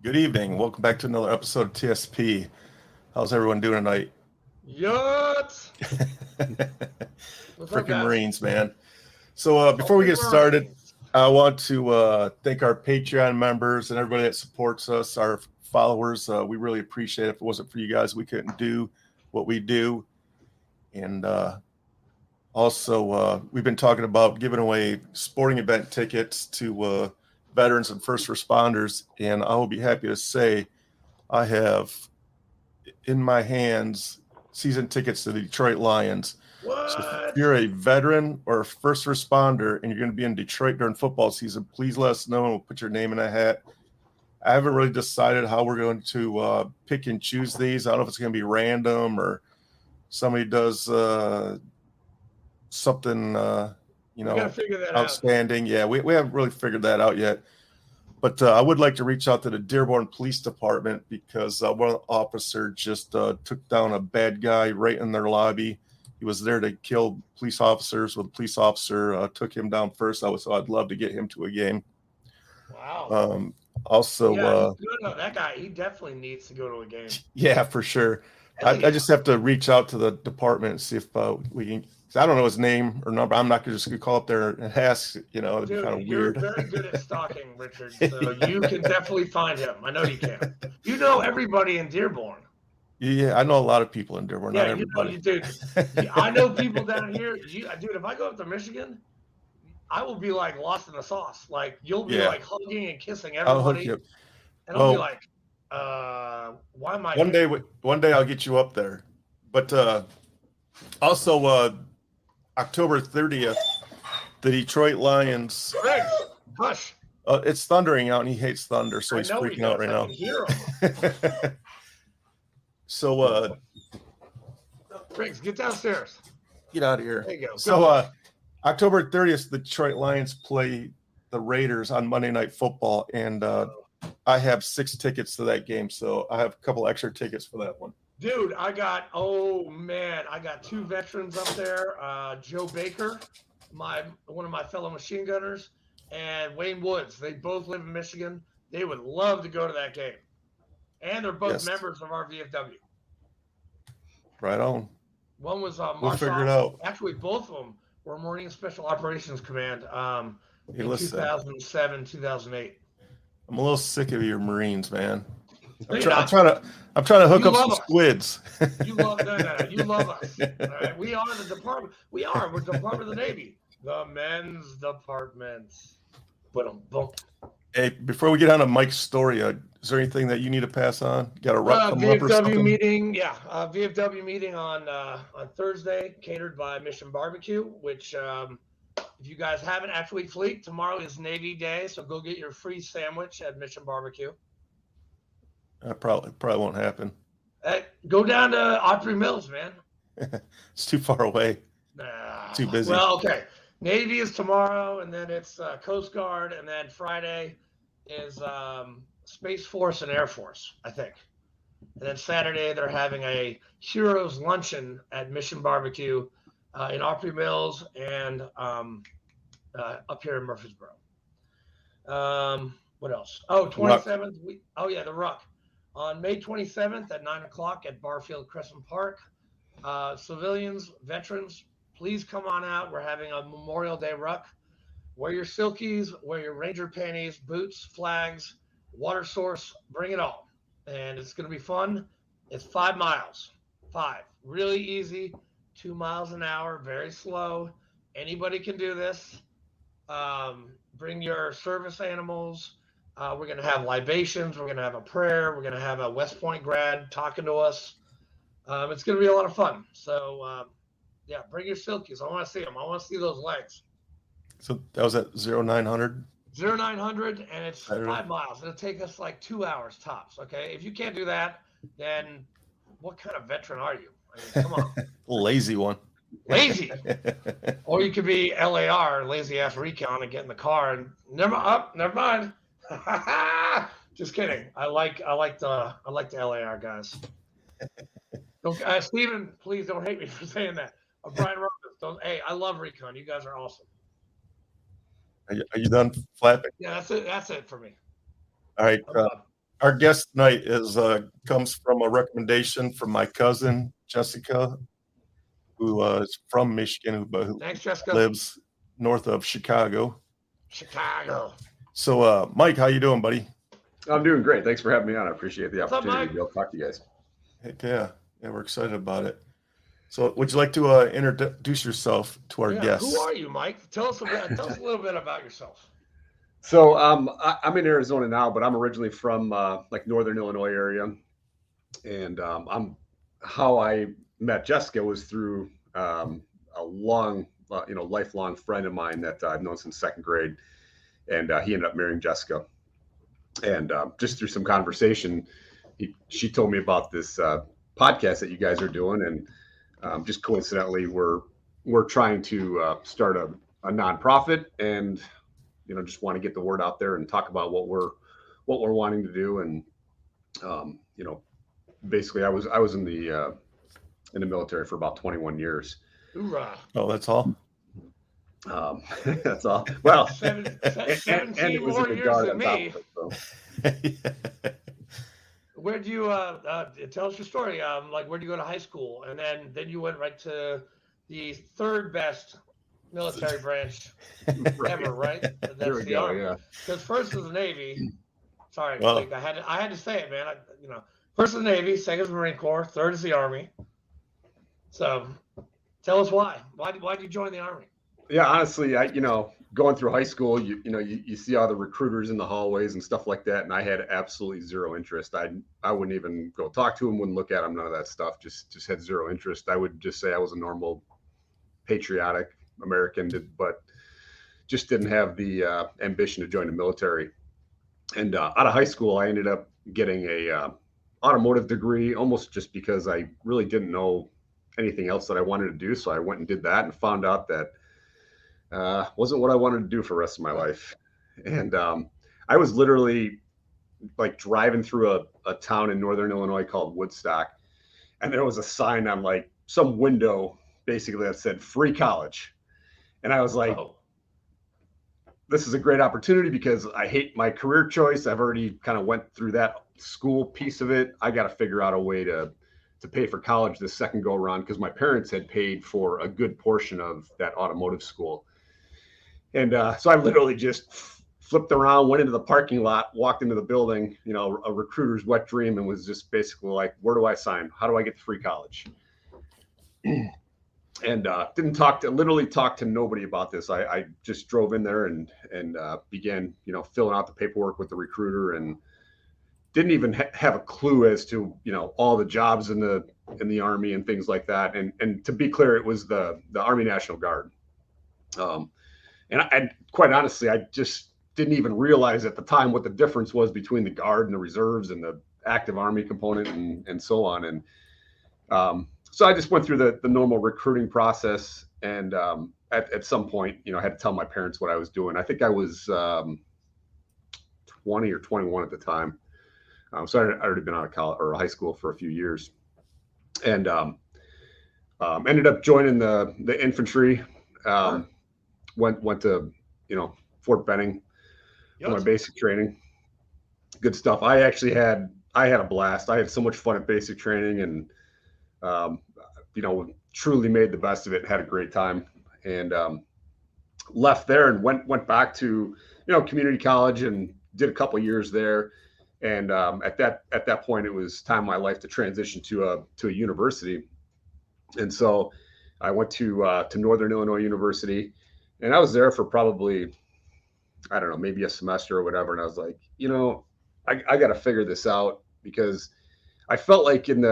Good evening. Welcome back to another episode of TSP. How's everyone doing tonight? Yuts! Freaking Marines, man. So before we get started, I want to thank our Patreon members and everybody that supports us, our followers. We really appreciate it. If it wasn't for you guys, we couldn't do what we do. And also, we've been talking about giving away sporting event tickets to veterans and first responders. And I will be happy to say I have in my hands season tickets to the Detroit Lions. What? So if you're a veteran or a first responder and you're going to be in Detroit during football season, please let us know and we'll put your name in a hat. I haven't really decided how we're going to pick and choose these. I don't know if it's going to be random or somebody does something, outstanding. Yeah, we haven't really figured that out yet. But I would like to reach out to the Dearborn Police Department because one officer just took down a bad guy right in their lobby. He was there to kill police officers. Well, the police officer took him down first. So I'd love to get him to a game. Wow. Also, that guy, he definitely needs to go to a game. Yeah, for sure. I just have to reach out to the department and see if we can. I don't know his name or number. I'm not just going to call up there and ask. It'd be kind of weird. You're very good at stalking, Richard. So you can definitely find him. I know you can. You know everybody in Dearborn. Yeah, I know a lot of people in Dearborn. Not everybody. Dude. I know people down here. Dude, if I go up to Michigan, I will be like lost in the sauce. Like you'll be like hugging and kissing everybody. I'll hook you up. And I'll be like, why am I One day I'll get you up there. But also October 30th, the Detroit Lions. Greg, hush. It's thundering out, and he hates thunder, so he's freaking out right now. Hear him. So, Briggs, get downstairs. Get out of here. There you go. So, October 30th, the Detroit Lions play the Raiders on Monday Night Football, and I have 6 tickets to that game, so I have a couple extra tickets for that one. Dude, I got 2 veterans up there. Joe Baker, one of my fellow machine gunners, and Wayne Woods. They both live in Michigan. They would love to go to that game. And they're both members of our VFW. Right on. One was we'll figure it out. Actually, both of them were Marine Special Operations Command in 2007, 2008. I'm a little sick of your Marines, man. I'm trying to hook up some squids. You love that. You love us. All right? We are the department. We're Department of the Navy. The men's department. Hey, before we get on to Mike's story, is there anything that you need to pass on? Got a VFW meeting, VFW meeting on Thursday, catered by Mission Barbecue. Which, if you guys haven't actually fleet, tomorrow is Navy Day, so go get your free sandwich at Mission Barbecue. That probably won't happen. Go down to Opry Mills, man. It's too far away. Too busy. Well, okay. Navy is tomorrow, and then it's Coast Guard, and then Friday is Space Force and Air Force, I think. And then Saturday they're having a Heroes Luncheon at Mission Barbecue in Opry Mills and up here in Murfreesboro. What else? Oh, 27th. The Ruck. On May 27th at 9 o'clock at Barfield Crescent Park. Civilians, veterans, please come on out. We're having a Memorial Day ruck. Wear your silkies, wear your Ranger panties, boots, flags, water source, bring it all. And it's going to be fun. It's 5 miles. 5. Really easy. 2 miles an hour, very slow. Anybody can do this. Bring your service animals. We're going to have libations. We're going to have a prayer. We're going to have a West Point grad talking to us. It's going to be a lot of fun. So, bring your silkies. I want to see them. I want to see those legs. So that was at 0900? 0900, and it's 5 miles. It'll take us like 2 hours tops, okay? If you can't do that, then what kind of veteran are you? I mean, come on. Lazy one. Lazy. Or you could be LAR, lazy ass recon, and get in the car and never mind. Just kidding. I like the LAR guys. Steven, please don't hate me for saying that. Brian Roberts, hey, I love recon. You guys are awesome. Are you done flapping? Yeah, that's it. That's it for me. All right. Our guest tonight is comes from a recommendation from my cousin Jessica, who is from Michigan, but who Thanks, Jessica. lives north of Chicago. Chicago. So, Mike, how you doing, buddy? I'm doing great. Thanks for having me on. I appreciate the What's up, opportunity Mike? to be able to talk to you guys. Heck yeah, we're excited about it. So, would you like to introduce yourself to our guests? Who are you, Mike? Tell us a little bit about yourself. So I'm in Arizona now, but I'm originally from like Northern Illinois area, and how I met Jessica was through a long, lifelong friend of mine that I've known since second grade, and he ended up marrying Jessica, and just through some conversation, she told me about this podcast that you guys are doing, and just coincidentally, we're trying to start a nonprofit, and just want to get the word out there and talk about what we're wanting to do. And basically I was in the military for about 21 years. Hoorah. Oh, that's all. That's all. Well, 17 and it was more in the years guard than on top me. of it, so. Where'd you tell us your story? Like, where'd you go to high school, and then you went right to the third best military branch ever, right? That's There we the go. Army. Yeah. Because first was the Navy. Sorry, Well- Mike, I had to say it, man. First is the Navy, second is the Marine Corps, third is the Army. So, tell us why. Why'd you join the Army? Yeah, honestly, going through high school, you see all the recruiters in the hallways and stuff like that, and I had absolutely zero interest. I wouldn't even go talk to them, wouldn't look at them, none of that stuff. Just had zero interest. I would just say I was a normal, patriotic American, but just didn't have the ambition to join the military. And out of high school, I ended up getting a automotive degree, almost just because I really didn't know anything else that I wanted to do. So I went and did that and found out that wasn't what I wanted to do for the rest of my life. And I was literally like driving through a town in Northern Illinois called Woodstock. And there was a sign on like some window basically that said free college. And I was like, this is a great opportunity because I hate my career choice. I've already kind of went through that school piece of it. I got to figure out a way to pay for college this second go around, because my parents had paid for a good portion of that automotive school. And so I literally just flipped around, went into the parking lot, walked into the building, a recruiter's wet dream, and was just basically like, where do I sign? How do I get free college? And literally talked to nobody about this. I just drove in there and began, filling out the paperwork with the recruiter, and didn't even have a clue as to, all the jobs in the Army and things like that. And to be clear, it was the Army National Guard. And quite honestly, I just didn't even realize at the time what the difference was between the Guard and the reserves and the active Army component and so on. And so I just went through the normal recruiting process, and at some point, I had to tell my parents what I was doing. I think I was 20 or 21 at the time. So I'd already been out of college or high school for a few years, and ended up joining the infantry. Went to Fort Benning for my basic training. Good stuff. I had a blast. I had so much fun at basic training, and truly made the best of it. Had a great time, and left there and went back to community college and did a couple years there. And at that point, it was time in my life to transition to a university. And so I went to Northern Illinois University, and I was there for probably, I don't know, maybe a semester or whatever. And I was like, I got to figure this out, because I felt like and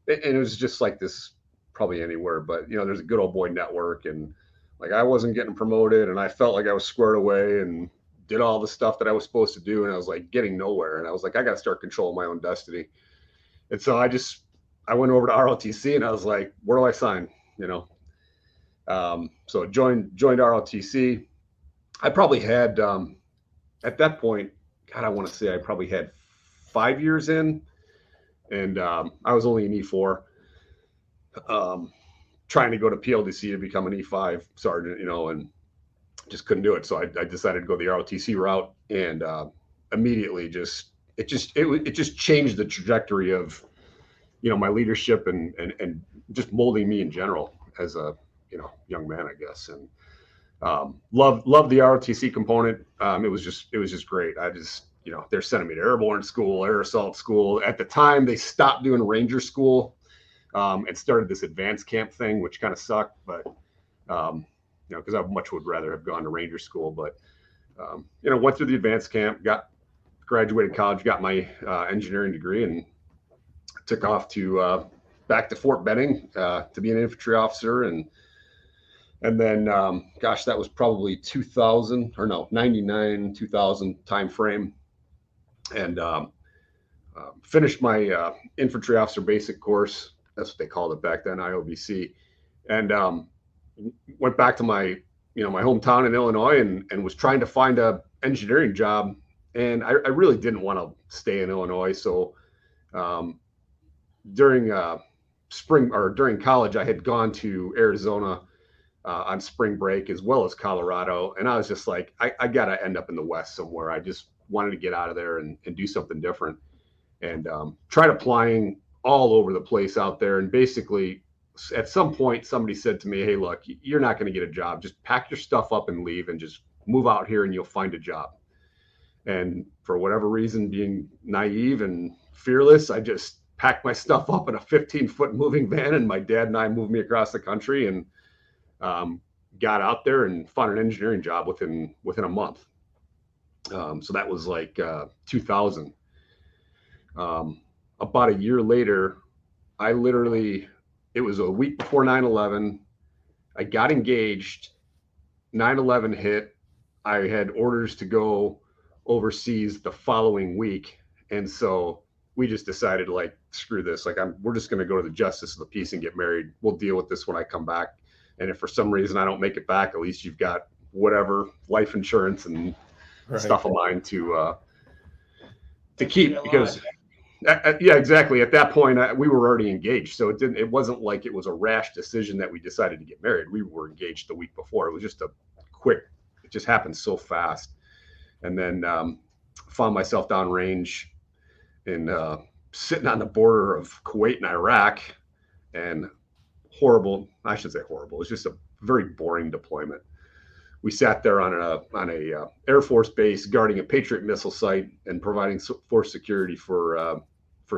it was just like this probably anywhere, but there's a good old boy network, and like I wasn't getting promoted, and I felt like I was squared away and did all the stuff that I was supposed to do, and I was like getting nowhere. And I was like, I got to start controlling my own destiny. And so I went over to ROTC, and I was like, where do I sign? So joined ROTC. I probably had at that point, God, I want to say I probably had 5 years in, and I was only an E4, trying to go to PLDC to become an E5 sergeant, and just couldn't do it. So I decided to go the ROTC route, and immediately just it just changed the trajectory of, my leadership and just molding me in general as a, young man, I guess. And love the ROTC component. It was just great. I just, they're sending me to airborne school, air assault school. At the time, they stopped doing Ranger school and started this advanced camp thing, which kind of sucked. But because I much would rather have gone to Ranger school. But went through the advanced camp, graduated college, got my engineering degree, and took off to back to Fort Benning to be an infantry officer. And then, that was probably 99, 2000 time frame. And finished my infantry officer basic course. That's what they called it back then, IOBC. And went back to my hometown in Illinois and was trying to find a engineering job. And I really didn't want to stay in Illinois. So during during college, I had gone to Arizona on spring break as well as Colorado. And I was just like, I got to end up in the West somewhere. I just wanted to get out of there and do something different, and tried applying all over the place out there. And basically at some point somebody said to me, hey, look, you're not going to get a job. Just pack your stuff up and leave and just move out here and you'll find a job. And for whatever reason, being naive and fearless, I just packed my stuff up in a 15-foot moving van, and my dad and I moved me across the country and got out there and found an engineering job within a month. So that was like 2000. About a year later, it was a week before 9/11. I got engaged. 9/11 hit. I had orders to go overseas the following week. And so we just decided, like, screw this. Like, we're just going to go to the justice of the peace and get married. We'll deal with this when I come back. And if for some reason I don't make it back, at least you've got whatever life insurance and stuff of mine to keep, because yeah, exactly. At that point, we were already engaged. So it wasn't like it was a rash decision that we decided to get married. We were engaged the week before. It was just it just happened so fast. And then found myself downrange and sitting on the border of Kuwait and Iraq, and I should say horrible. It was just a very boring deployment. We sat there on a Air Force base guarding a Patriot missile site and providing force security for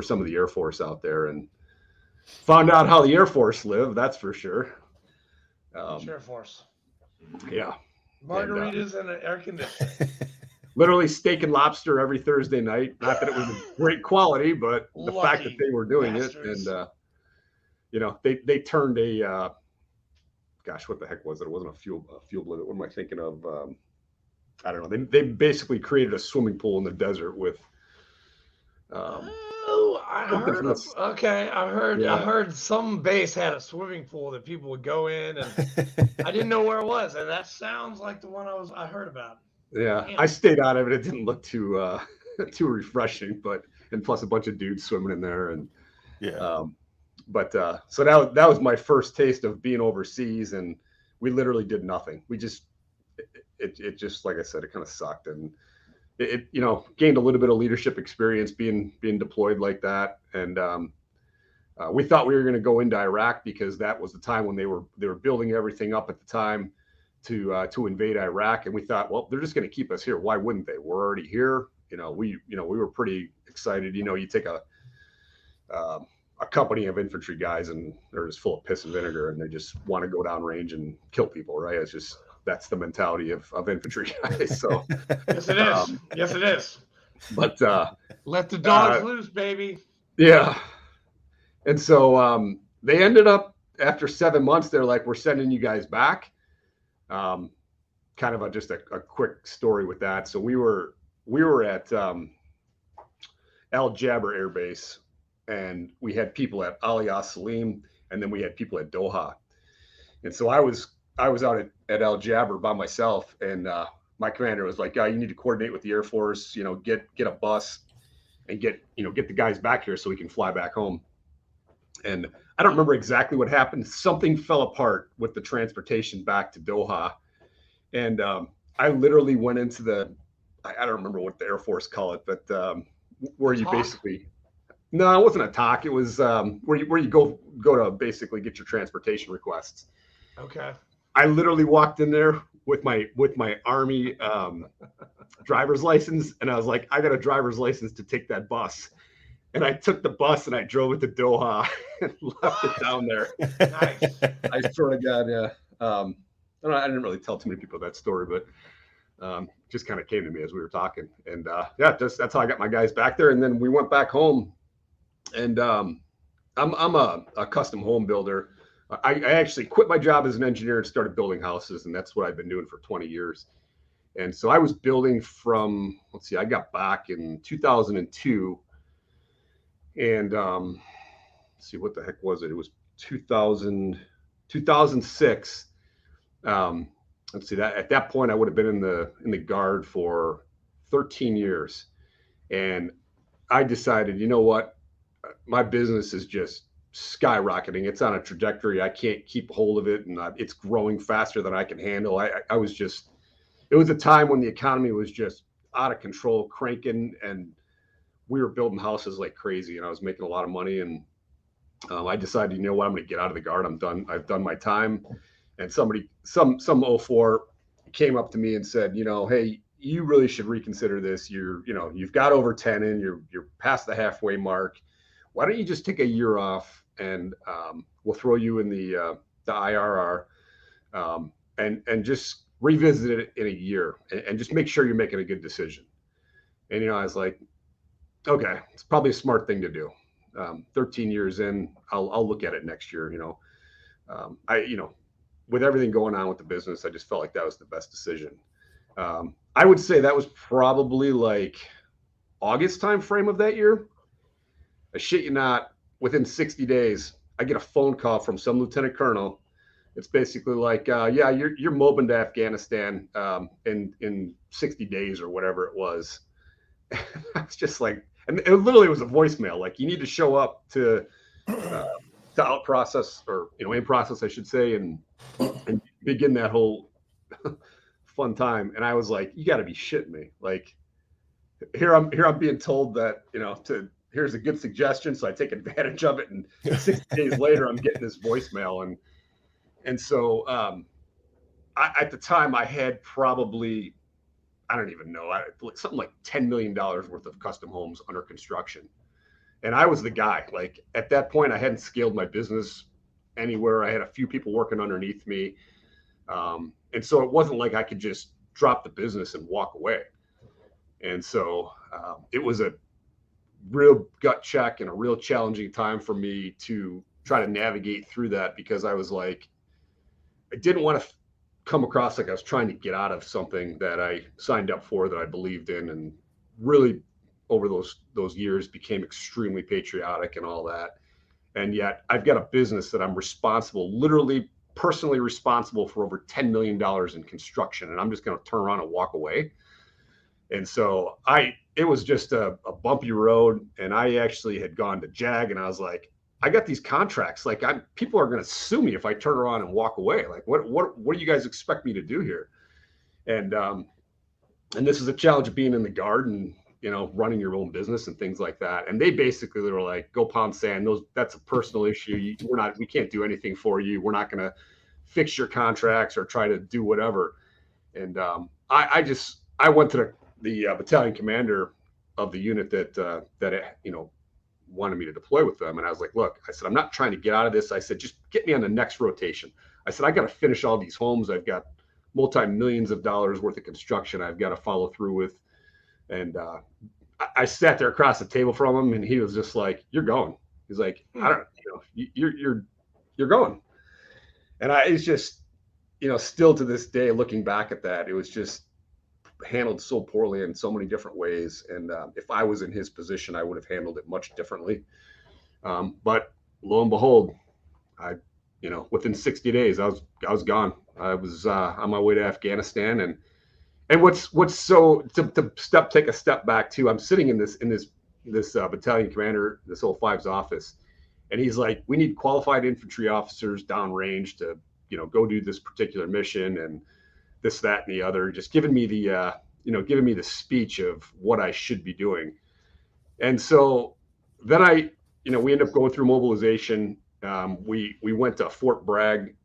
some of the Air Force out there, and found out how the Air Force live. That's for sure. Air Force. Yeah. Margaritas and an air conditioner. Literally steak and lobster every Thursday night. Not that it was great quality, but the fact that they were doing bastards. It, and they turned a gosh, what the heck was it? It wasn't a fuel blizzard. What am I thinking of? I don't know. They basically created a swimming pool in the desert with. I heard some base had a swimming pool that people would go in, and I didn't know where it was, and that sounds like the one I heard about. Yeah, I stayed out of it. It didn't look too refreshing, and plus a bunch of dudes swimming in there, and so that was my first taste of being overseas, and we literally did nothing. We just it just, like I said, it kind of sucked, and it gained a little bit of leadership experience being deployed like that, and we thought we were going to go into Iraq because that was the time when they were building everything up at the time to invade Iraq, and we thought, well, they're just going to keep us here. Why wouldn't they? We're already here. We were pretty excited. You take a company of infantry guys and they're just full of piss and vinegar, and they just want to go down range and kill people, right? It's just, that's the mentality of infantry guys. So yes, it is. Yes, it is. But let the dogs loose, baby. Yeah. And so they ended up, after 7 months, they're like, we're sending you guys back. Kind of just a quick story with that. So we were at Al Jaber Air Base, and we had people at Ali Salim, and then we had people at Doha. And so I was out at Al Jaber by myself, and my commander was like, "Yeah, you need to coordinate with the Air Force. Get a bus and get the guys back here so we can fly back home." And I don't remember exactly what happened. Something fell apart with the transportation back to Doha, and I literally went into I don't remember what the Air Force call it, but where you Talk? basically, no, it wasn't a talk. It was where you go to basically get your transportation requests. Okay. I literally walked in there with my Army driver's license, and I was like, I got a driver's license to take that bus. And I took the bus and I drove it to Doha and left it down there. Nice. I sort of got, I didn't really tell too many people that story, but just kind of came to me as we were talking. And that's how I got my guys back there. And then we went back home, and I'm a custom home builder. I actually quit my job as an engineer and started building houses, and that's what I've been doing for 20 years. And so I was building from, I got back in 2002. And let's see, what the heck was it? It was 2006. Let's see, that at that point I would have been in the Guard for 13 years. And I decided, you know what? My business is just skyrocketing. It's on a trajectory. I can't keep hold of it, and it's growing faster than I can handle. I was just, it was a time when the economy was just out of control, cranking, and we were building houses like crazy, and I was making a lot of money. And I decided, you know what, I'm going to get out of the Guard. I'm done. I've done my time. And some 04 came up to me and said, hey, you really should reconsider this. You've got over 10 in, you're past the halfway mark. Why don't you just take a year off, and we'll throw you in the IRR, and just revisit it in a year, and just make sure you're making a good decision. And, I was like, okay, it's probably a smart thing to do. 13 years in, I'll look at it next year. With everything going on with the business, I just felt like that was the best decision. I would say that was probably like August time frame of that year. I shit you not, within 60 days, I get a phone call from some lieutenant colonel. It's basically like, yeah, you're mobbing to Afghanistan in 60 days or whatever it was. I was just like, and it literally was a voicemail. Like, you need to show up to out process, or in process, I should say, and begin that whole fun time. And I was like, you got to be shitting me. Like, here I'm being told that here's a good suggestion, so I take advantage of it. And 60 days later, I'm getting this voicemail, and so at the time I had probably, I don't even know, something like $10 million worth of custom homes under construction. And I was the guy. Like, at that point, I hadn't scaled my business anywhere. I had a few people working underneath me. And so it wasn't like I could just drop the business and walk away. And so it was a real gut check and a real challenging time for me to try to navigate through that, because I was like, I didn't want to come across like I was trying to get out of something that I signed up for, that I believed in, and really over those years became extremely patriotic and all that. And yet I've got a business that I'm responsible, literally personally responsible for over $10 million in construction, and I'm just going to turn around and walk away. And so it was just a bumpy road. And I actually had gone to JAG, and I was like, I got these contracts. Like, people are going to sue me if I turn around and walk away. Like, what do you guys expect me to do here? And this is a challenge of being in the Guard and, running your own business and things like that. And they basically were like, go pound sand. that's a personal issue. We can't do anything for you. We're not going to fix your contracts or try to do whatever. And I went to the battalion commander of the unit that wanted me to deploy with them. And I was like, look, I said, I'm not trying to get out of this. I said, just get me on the next rotation. I said, I got to finish all these homes. I've got multi-millions of dollars worth of construction I've got to follow through with. And I sat there across the table from him, and he was just like, you're going. He's like, I don't, you're going. And it's just, still to this day, looking back at that, it was just handled so poorly in so many different ways. And if I was in his position, I would have handled it much differently. But lo and behold, within 60 days, I was gone. I was on my way to Afghanistan. And what's so to take a step back too, I'm sitting in this battalion commander, this 05's office, and he's like, we need qualified infantry officers downrange to, go do this particular mission, and this, that, and the other, just giving me the speech of what I should be doing. And so then we end up going through mobilization. We went to Fort Bragg,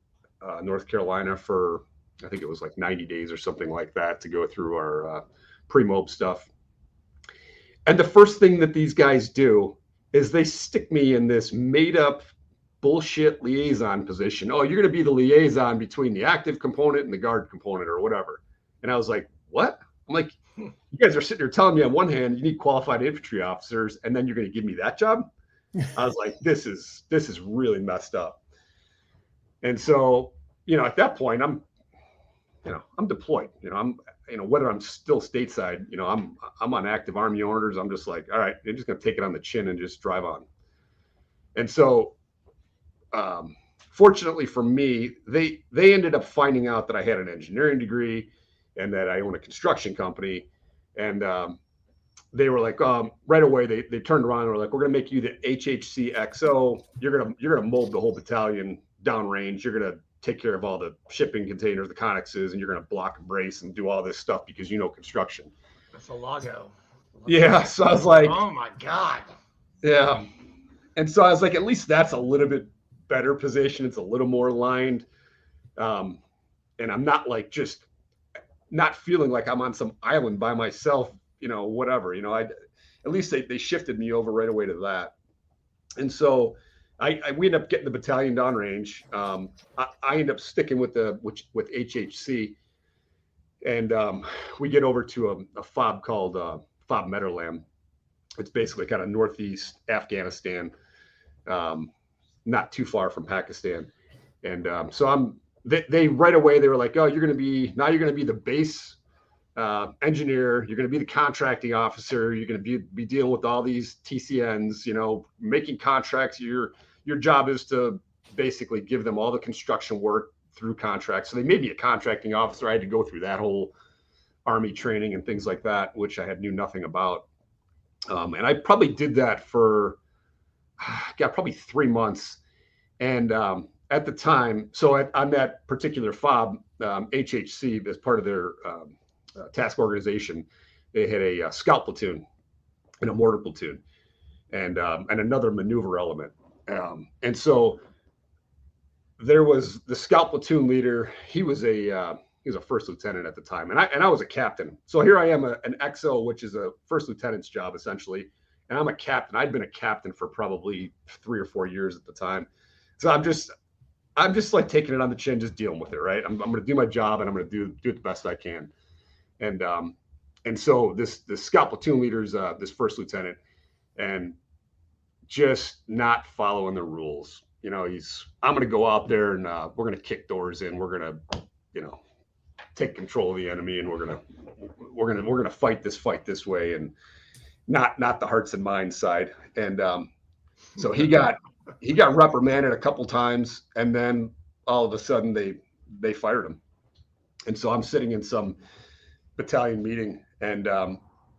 North Carolina for, I think it was like 90 days or something like that to go through our pre-mob stuff. And the first thing that these guys do is they stick me in this made up bullshit liaison position. Oh, you're going to be the liaison between the active component and the guard component or whatever. And I was like, what? I'm like, you guys are sitting there telling me on one hand, you need qualified infantry officers, and then you're going to give me that job? I was like, this is really messed up. And so, at that point, I'm deployed. Whether I'm still stateside, I'm on active Army orders. I'm just like, all right, they're just going to take it on the chin and just drive on. And so, fortunately for me, they ended up finding out that I had an engineering degree and that I own a construction company. And they were like, right away, they turned around and were like, we're going to make you the HHC XO. You're going to mold the whole battalion downrange. You're going to take care of all the shipping containers, the connexes, and you're going to block and brace and do all this stuff because you know construction. That's a logo. Yeah. So I was like, oh my God. Yeah. And so I was like, at least that's a little bit better position. It's a little more aligned. And I'm not like just not feeling like I'm on some island by myself, whatever, at least they shifted me over right away to that. And so we end up getting the battalion downrange. I end up sticking with HHC, and we get over to a FOB called FOB Meadowland. It's basically kind of northeast Afghanistan, not too far from Pakistan. And so they right away, they were like, oh, you're going to be the base engineer. You're going to be the contracting officer. You're going to be dealing with all these TCNs, making contracts. Your job is to basically give them all the construction work through contracts. So they made me a contracting officer. I had to go through that whole Army training and things like that, which I knew nothing about. And I probably did that for, probably 3 months. And at the time, so on that particular FOB, HHC, as part of their task organization, they had a scout platoon and a mortar platoon and another maneuver element. And so there was the scout platoon leader. He was a first lieutenant at the time, and I was a captain. So here I am, an XO, which is a first lieutenant's job essentially, and I'm a captain. I'd been a captain for probably 3 or 4 years at the time. So I'm just like taking it on the chin, just dealing with it, right? I'm going to do my job, and I'm going to do it the best I can. And so the scout platoon leader's this first lieutenant, and just not following the rules. I'm going to go out there and we're going to kick doors in. We're going to, take control of the enemy, and we're going to fight this way, and not the hearts and minds side. And so he got reprimanded a couple times, and then all of a sudden they fired him. And so I'm sitting in some battalion meeting, and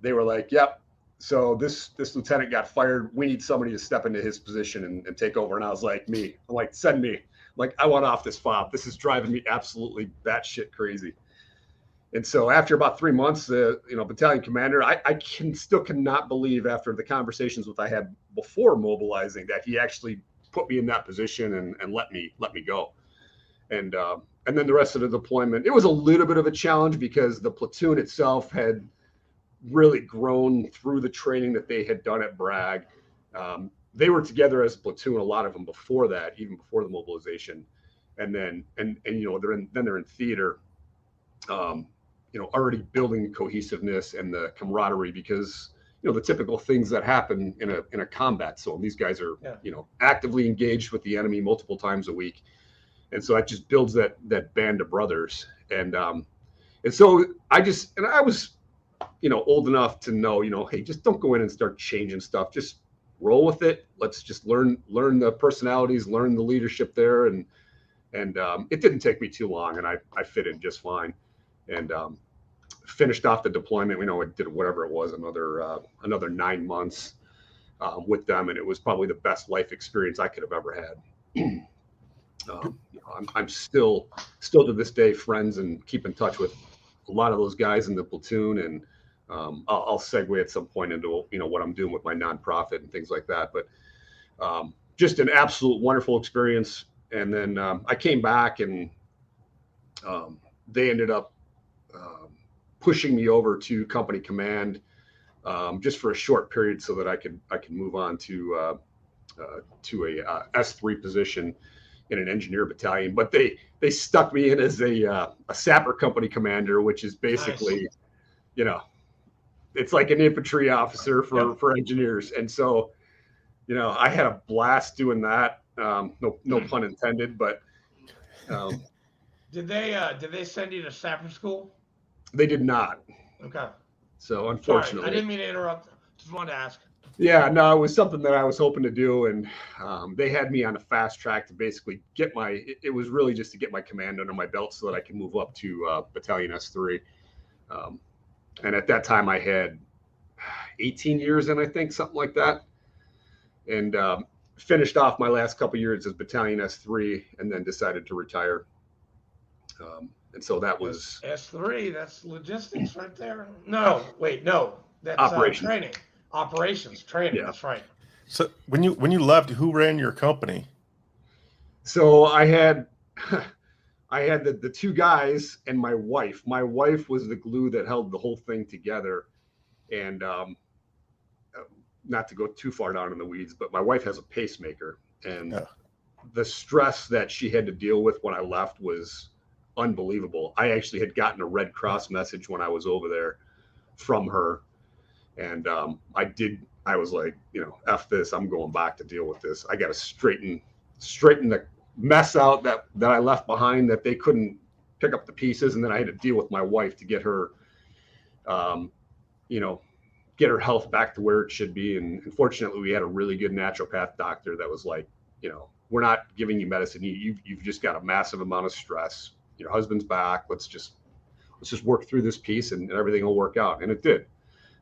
they were like, yep. So this lieutenant got fired. We need somebody to step into his position and take over. And I was like, I'm like, send me. Like, I want off this FOB. This is driving me absolutely batshit crazy. And so after about 3 months, battalion commander, I cannot believe, after the conversations I had before mobilizing, that he actually put me in that position and let me go. And then the rest of the deployment, it was a little bit of a challenge because the platoon itself had really grown through the training that they had done at Bragg. They were together as a platoon, a lot of them before that, even before the mobilization. And then they're in theater, already building cohesiveness and the camaraderie, because the typical things that happen in a combat zone. These guys are actively engaged with the enemy multiple times a week, and so that just builds that band of brothers. And so I was old enough to know, hey, just don't go in and start changing stuff. Just roll with it. Let's just learn the personalities, learn the leadership there. And it didn't take me too long, and I fit in just fine. And finished off the deployment. I did whatever it was, another 9 months with them. And it was probably the best life experience I could have ever had. I'm still to this day friends and keep in touch with a lot of those guys in the platoon, and I'll segue at some point into, what I'm doing with my nonprofit and things like that. But just an absolute wonderful experience. And then I came back, and they ended up pushing me over to company command just for a short period so that I could move on to a S3 position in an engineer battalion. But they stuck me in as a sapper company commander, which is basically, Nice. It's like an infantry officer for engineers. And so, I had a blast doing that. No pun intended, but Did they send you to sapper school? they did not. Okay. So Sorry, unfortunately, I didn't mean to interrupt. Just wanted to ask. yeah, no, it was something that I was hoping to do. And they had me on a fast track to basically get it was really just to get my command under my belt so that I could move up to battalion S3. And at that time I had 18 years in, I think, something like that. And finished off my last couple of years as battalion S3 and then decided to retire. And so that was S3. That's logistics right there. No, wait, no. That's Operations. Training. Operations training. Yeah. That's right. So when you left, who ran your company? So I had the two guys and my wife. My wife was the glue that held the whole thing together. And not to go too far down in the weeds, but my wife has a pacemaker, and the stress that she had to deal with when I left was unbelievable. I actually had gotten a Red Cross message when I was over there from her. And I was like, F this, I'm going back to deal with this. I got to straighten the mess out that I left behind, that they couldn't pick up the pieces. And then I had to deal with my wife to get her, get her health back to where it should be. And unfortunately, we had a really good naturopath doctor that was like, we're not giving you medicine. You've just got a massive amount of stress. Your husband's back. Let's just work through this piece and everything will work out. And it did.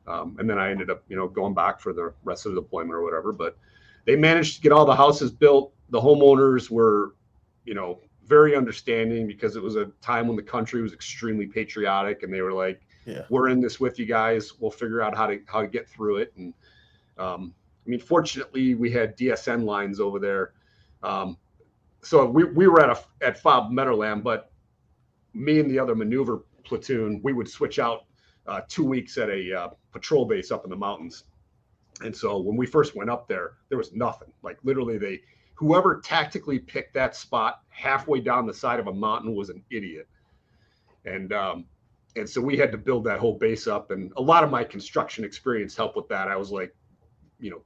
And then I ended up, going back for the rest of the deployment or whatever. But they managed to get all the houses built. The homeowners were, very understanding, because it was a time when the country was extremely patriotic, and they were like, we're in this with you guys. We'll figure out how to get through it. And fortunately, we had DSN lines over there. So we were at FOB Meadowland, but me and the other maneuver platoon, we would switch out 2 weeks at a patrol base up in the mountains. And so when we first went up there was nothing. Like literally whoever tactically picked that spot halfway down the side of a mountain was an idiot. And so we had to build that whole base up, and a lot of my construction experience helped with that. I was like,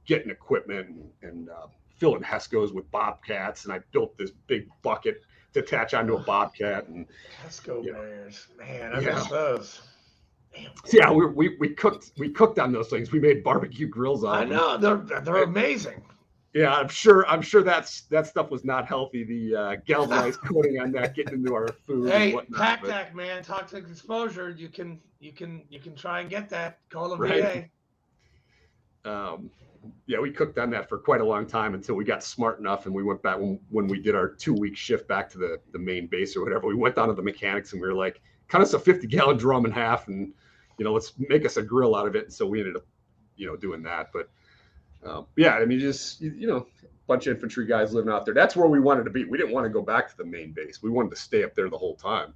getting equipment and filling HESCOs with bobcats, and I built this big bucket to attach onto a bobcat. And HESCO bears, man, I miss those. Damn. Yeah, we cooked on those things. We made barbecue grills on them. I know they're amazing. Yeah, I'm sure that stuff was not healthy. The galvanized coating on that getting into our food. Hey, and whatnot, TAC, man, toxic exposure. You can try and get that. Call the right. VA. Yeah, we cooked on that for quite a long time until we got smart enough, and we went back when we did our 2-week shift back to the main base or whatever. We went down to the mechanics and we were like, cut us a 50-gallon drum in half, and let's make us a grill out of it. And so we ended up doing that. But just a bunch of infantry guys living out there. That's where we wanted to be. We didn't want to go back to the main base. We wanted to stay up there the whole time.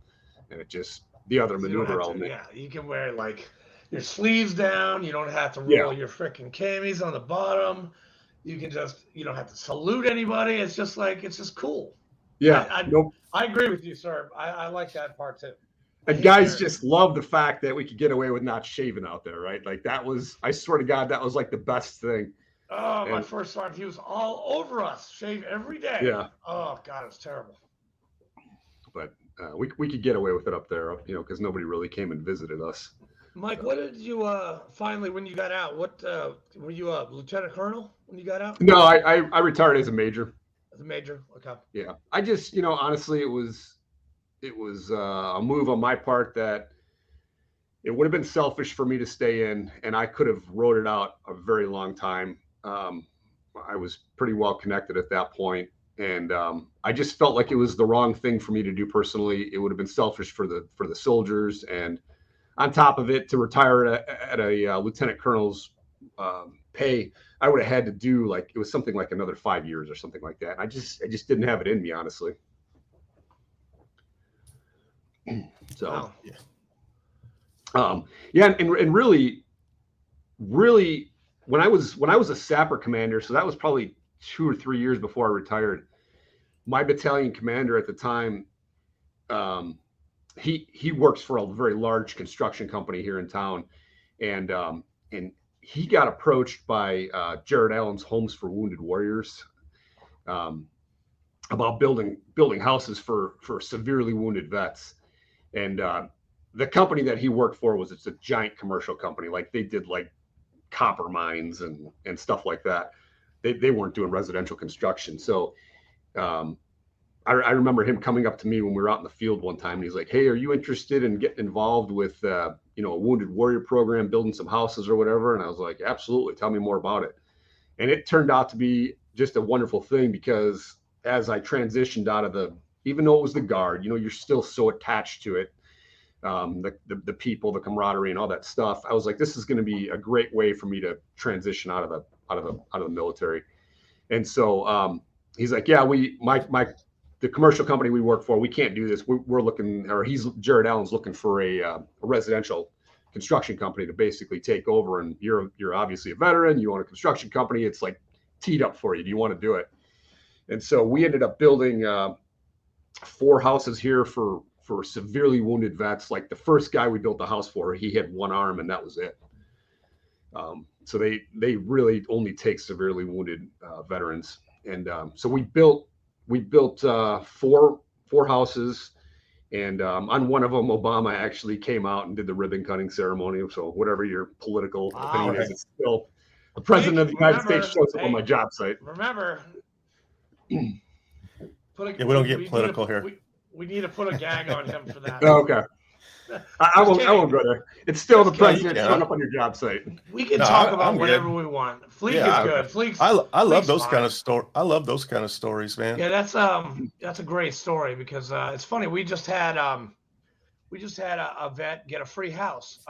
And it just the other maneuver element. Yeah, you can wear like your sleeves down. You don't have to roll your freaking camis on the bottom. You can just, you don't have to salute anybody. It's just cool. Yeah. I agree with you, sir. I like that part too. And guys just love the fact that we could get away with not shaving out there, right? Like I swear to God, that was like the best thing. Oh, my first sergeant, he was all over us, shave every day. Yeah. Oh God, it was terrible. But we could get away with it up there, because nobody really came and visited us. Mike, what did you finally, when you got out? What were you a lieutenant colonel when you got out? No, I retired as a major. As a major, okay. Yeah, I just honestly, it was a move on my part that it would have been selfish for me to stay in, and I could have rode it out a very long time. I was pretty well connected at that point, and I just felt like it was the wrong thing for me to do personally. It would have been selfish for the soldiers, and on top of it to retire at a lieutenant colonel's pay, I would have had to do like, it was something like another 5 years or something like that. I just didn't have it in me, honestly. So, Wow. yeah, and really, when I was a sapper commander, so that was probably 2 or 3 years before I retired. My battalion commander at the time, he works for a very large construction company here in town, and he got approached by Jared Allen's Homes for Wounded Warriors about building houses for severely wounded vets. And the company that he worked for it's a giant commercial company. Like they did like copper mines and stuff like that. They weren't doing residential construction. So I remember him coming up to me when we were out in the field one time, and he's like, "Hey, are you interested in getting involved with a wounded warrior program, building some houses or whatever?" And I was like, "Absolutely. Tell me more about it." And it turned out to be just a wonderful thing, because as I transitioned out of even though it was the Guard, you're still so attached to it, the people, the camaraderie, and all that stuff. I was like, this is going to be a great way for me to transition out of the military. And so he's like, "Yeah, the commercial company we work for, we can't do this. We're looking, or Jared Allen's looking for a residential construction company to basically take over. And you're obviously a veteran. You own a construction company. It's like teed up for you. Do you want to do it?" And so we ended up building 4 houses here for severely wounded vets. Like the first guy we built the house for, he had 1 arm and that was it. So they really only take severely wounded veterans. And so we built 4 houses, and on one of them, Obama actually came out and did the ribbon cutting ceremony. So whatever your political opinion is, it's still the president of the United States shows up on my job site. Remember, we don't get political here. We need to put a gag on him for that. Oh, okay. I won't go there. It's still the president showing up on your job site. We can talk about whatever we want. Fleek is good. Fleek's, I love those kind of stories. I love those kind of stories, man. Yeah, that's a great story, because it's funny. We just had a vet get a free house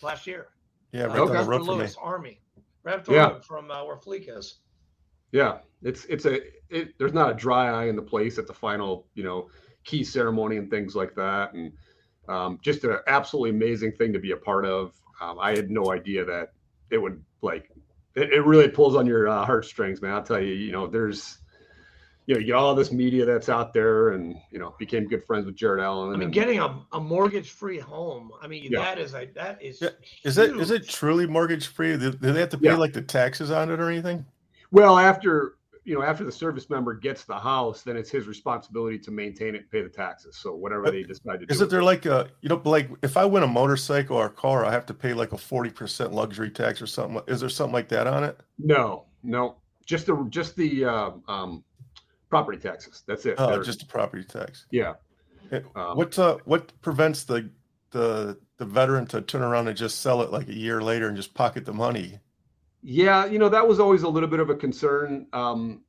last year. Yeah, right down the road from me. Lewis Army, right up the road from where Fleek is. Yeah, there's not a dry eye in the place at the final, key ceremony and things like that. And just an absolutely amazing thing to be a part of. I had no idea that it would it really pulls on your heartstrings, man. I'll tell you, there's, you get all this media that's out there, and, became good friends with Jared Allen. I mean, getting a mortgage-free home. I mean, that is is it truly mortgage-free? Do they have to pay like the taxes on it or anything? Well, after the service member gets the house, then it's his responsibility to maintain it and pay the taxes. So whatever they decide to do. Isn't there like like if I win a motorcycle or a car, I have to pay like a 40% luxury tax or something? Is there something like that on it? No, just the property taxes. That's it. Oh, just the property tax. Yeah. What prevents the veteran to turn around and just sell it like a year later and just pocket the money? Yeah, that was always a little bit of a concern.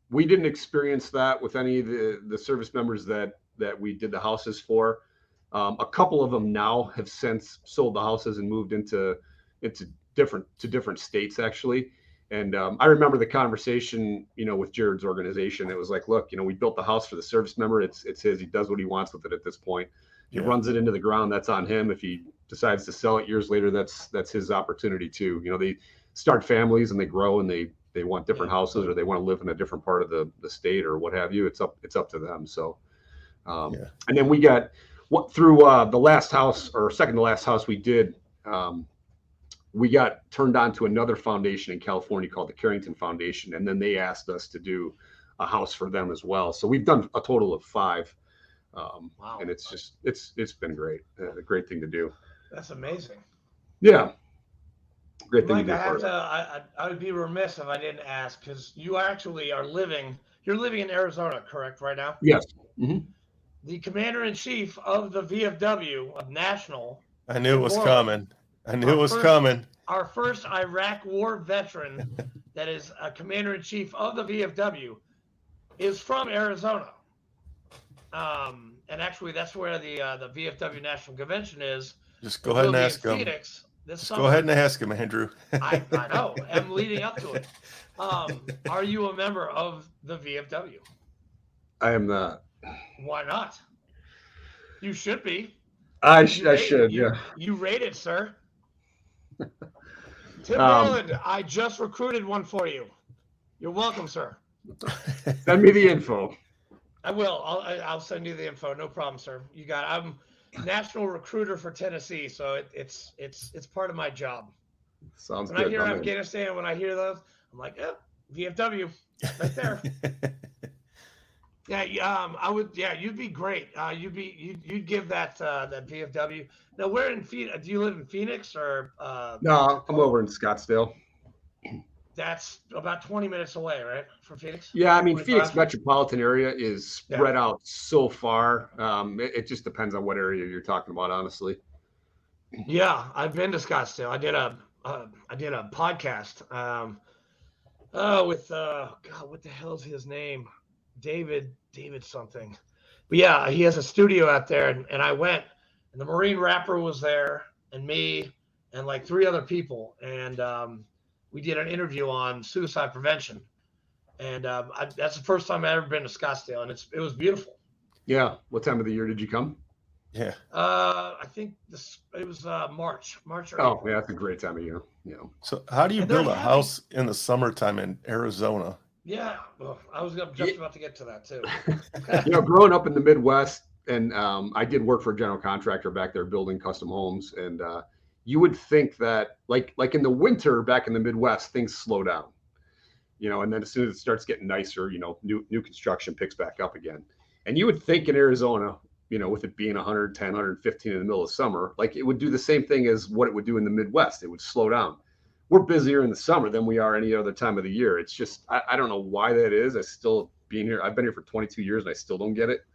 We didn't experience that with any of the service members that we did the houses for. A couple of them now have since sold the houses and moved into different states, actually. And I remember the conversation, with Jared's organization. It was like, look, we built the house for the service member. It's his. He does what he wants with it at this point. He runs it into the ground. That's on him. If he decides to sell it years later, that's his opportunity too. They start families and they grow and they want different houses, or they want to live in a different part of the state or what have you. It's up to them. So, and then we got through the last house, or second to last house we did, we got turned on to another foundation in California called the Carrington Foundation. And then they asked us to do a house for them as well. So we've done a total of 5. Wow. And it's been great. A great thing to do. That's amazing. Yeah. Great thing Mike, to do. I would be remiss if I didn't ask, because you actually you're living in Arizona, correct, right now? Yes. Mm-hmm. The commander-in-chief of the VFW of National. I knew it was coming. Our first Iraq war veteran that is a commander-in-chief of the VFW is from Arizona. and actually that's where the VFW National Convention is. Just go ahead and ask him. Phoenix this Just summer. go ahead and ask him, Andrew. I know. I'm leading up to it. Are you a member of the VFW? I am not. Why not? You should be. I should. Yeah. You rate it, sir. Tim Maryland, I just recruited one for you. You're welcome, sir. Send me the info. I will. I'll send you the info. No problem, sir. You got. I'm national recruiter for Tennessee, so it's part of my job. Sounds when good. When I hear Afghanistan, when I hear those, I'm like, VFW, right there. Yeah, I would. Yeah, you'd be great. You'd give that VFW. Now, where in Phoenix? Do you live in Phoenix or? No, I'm over in Scottsdale. That's about 20 minutes away, right, from Phoenix? Yeah, I mean, 25? Phoenix metropolitan area is spread out so far. It just depends on what area you're talking about, honestly. Yeah, I've been to Scottsdale. I did a podcast with God, what the hell's his name? David something. But yeah, he has a studio out there, and I went, and the Marine Rapper was there, and me, and like 3 other people, and we did an interview on suicide prevention, and that's the first time I've ever been to Scottsdale, and it was beautiful. Yeah. What time of the year did you come? Yeah. I think it was March or April. Yeah, that's a great time of year. Yeah. So how do you build a house in the summertime in Arizona? Yeah, well, I was just about to get to that too. Growing up in the Midwest, and I did work for a general contractor back there building custom homes, and you would think that like in the winter back in the Midwest, things slow down, and then as soon as it starts getting nicer, new construction picks back up again. And you would think in Arizona, with it being 110, 115 in the middle of summer, like it would do the same thing as what it would do in the Midwest. It would slow down. We're busier in the summer than we are any other time of the year. It's just, I don't know why that is. I've been here for 22 years and I still don't get it.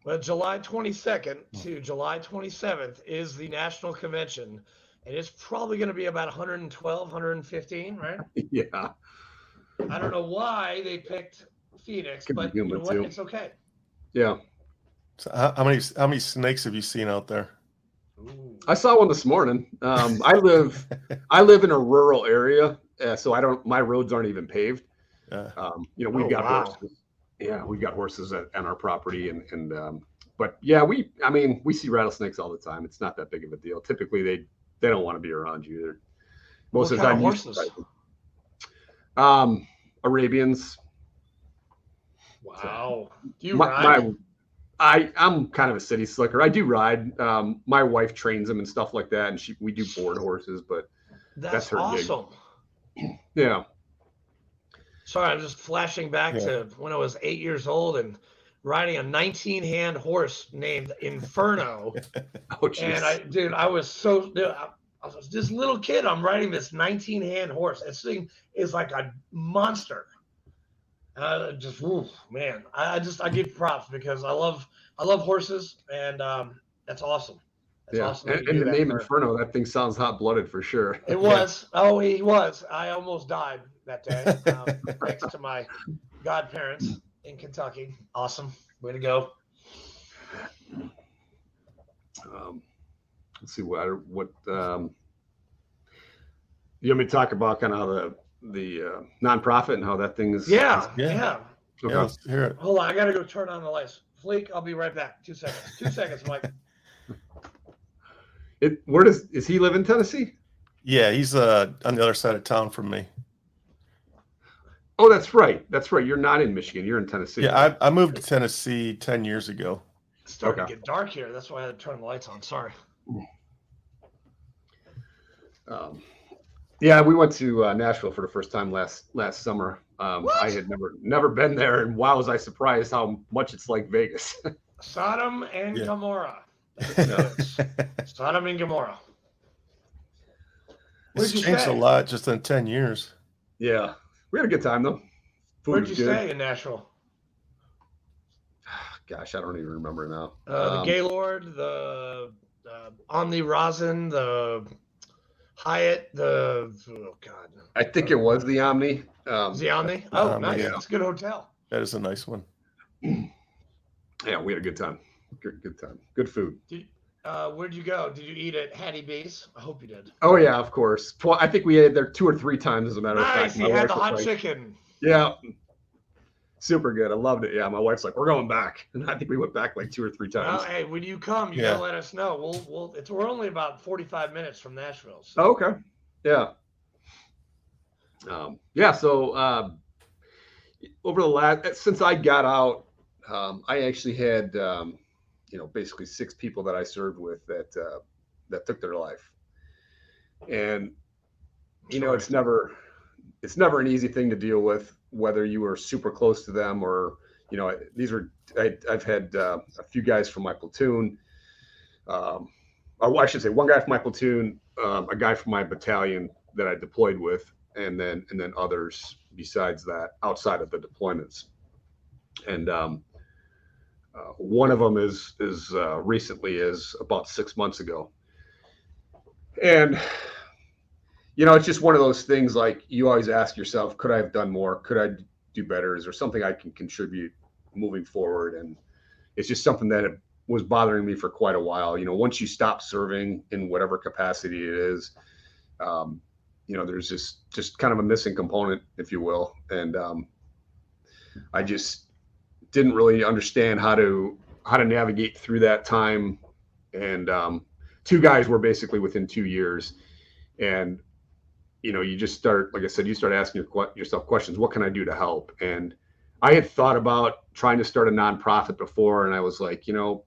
But July 22nd to July 27th is the national convention, and it's probably going to be about 112, 115, right? Yeah. I don't know why they picked Phoenix, but you know what? It's okay. Yeah. So how many snakes have you seen out there? Ooh. I saw one this morning. I live in a rural area, so my roads aren't even paved. We've got horses. Yeah, we've got horses on our property, but yeah, we see rattlesnakes all the time. It's not that big of a deal. Typically, they don't want to be around you. Most of the time, horses. Arabians. Wow. Do you ride? I'm kind of a city slicker. I do ride. My wife trains them and stuff like that, and we do board horses, but that's her awesome. Gig. Yeah. Sorry, I'm just flashing back to when I was 8 years old and riding a 19-hand horse named Inferno. Oh, geez. And I was this little kid. I'm riding this 19-hand horse. This thing is like a monster. I give props because I love horses, and that's awesome. That's awesome. And the name Inferno, that thing sounds hot-blooded for sure. It was. Oh, he was. I almost died that day, thanks to my godparents in Kentucky. Awesome. Way to go. Let's see what you want me to talk about kind of how the nonprofit and how that thing is. Yeah. Okay. Let's hear it. Hold on, I gotta go turn on the lights. Fleek, I'll be right back. 2 seconds. 2 seconds, Mike. Is he live in Tennessee? Yeah, he's on the other side of town from me. Oh, that's right. You're not in Michigan. You're in Tennessee. Yeah, I moved to Tennessee 10 years ago. It's starting to get dark here. That's why I had to turn the lights on. Sorry. Yeah, we went to Nashville for the first time last summer. I had never been there, and wow, was I surprised how much it's like Vegas. Sodom and Gomorrah. Sodom and Gomorrah. It's changed a lot just in 10 years. Yeah, we had a good time though. Where'd you stay in Nashville? Gosh, I don't even remember now. The Gaylord, the Omni Rosin, the Hyatt, oh God. I think it was the Omni. The Omni? Oh, nice. Yeah. It's a good hotel. That is a nice one. Yeah, we had a good time. Good time. Good food. Where'd you go? Did you eat at Hattie B's? I hope you did. Oh yeah, of course. I think we ate there 2 or 3 times, as a matter of fact. Nice. You had the hot chicken. Yeah, super good. I loved it. Yeah, my wife's like, we're going back, and I think we went back like 2 or 3 times. Well, hey, when you come, you gotta let us know. We're only about 45 minutes from Nashville. So. Oh, okay. Yeah. So over the since I got out, I actually had basically 6 people that I served with that took their life, and it's never an easy thing to deal with, whether you were super close to them or I've had a few guys from my platoon, or I should say one guy from my platoon, a guy from my battalion that I deployed with, and then others besides that outside of the deployments. And one of them is recently, is about 6 months ago. And it's just one of those things, like, you always ask yourself, could I have done more? Could I do better? Is there something I can contribute moving forward? And it's just something that was bothering me for quite a while. Once you stop serving in whatever capacity it is, there's just kind of a missing component, if you will. And I just didn't really understand how to navigate through that time. And 2 guys were basically within 2 years. And you just start, like I said, you start asking yourself questions. What can I do to help? And I had thought about trying to start a nonprofit before, and I was like, I'm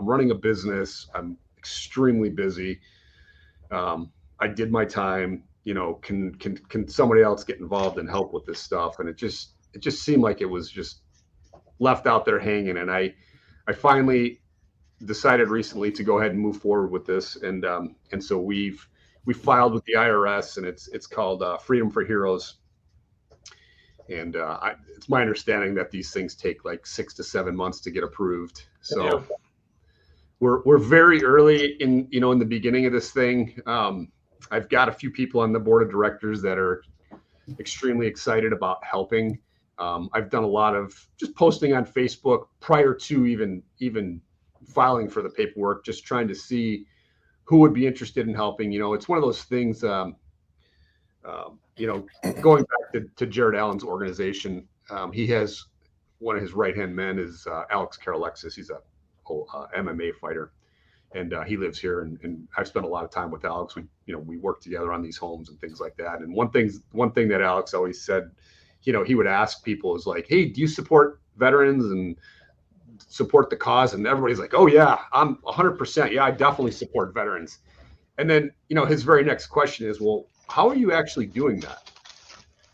running a business. I'm extremely busy. I did my time. Can somebody else get involved and help with this stuff? And it just seemed like it was just left out there hanging. And I finally decided recently to go ahead and move forward with this. And so we filed with the IRS, and it's called Freedom for Heroes. And it's my understanding that these things take like 6 to 7 months to get approved. So we're very early in the beginning of this thing. I've got a few people on the board of directors that are extremely excited about helping. I've done a lot of just posting on Facebook prior to even filing for the paperwork, just trying to see who would be interested in helping. It's one of those things, going back to Jared Allen's organization, he has one of his right-hand men is Alex Karalexis. He's a MMA fighter, and he lives here. And I've spent a lot of time with Alex. We work together on these homes and things like that. And one thing that Alex always said, he would ask people is like, hey, do you support veterans and support the cause? And everybody's like, oh yeah, I'm 100%. Yeah, I definitely support veterans. And then, his very next question is, well, how are you actually doing that?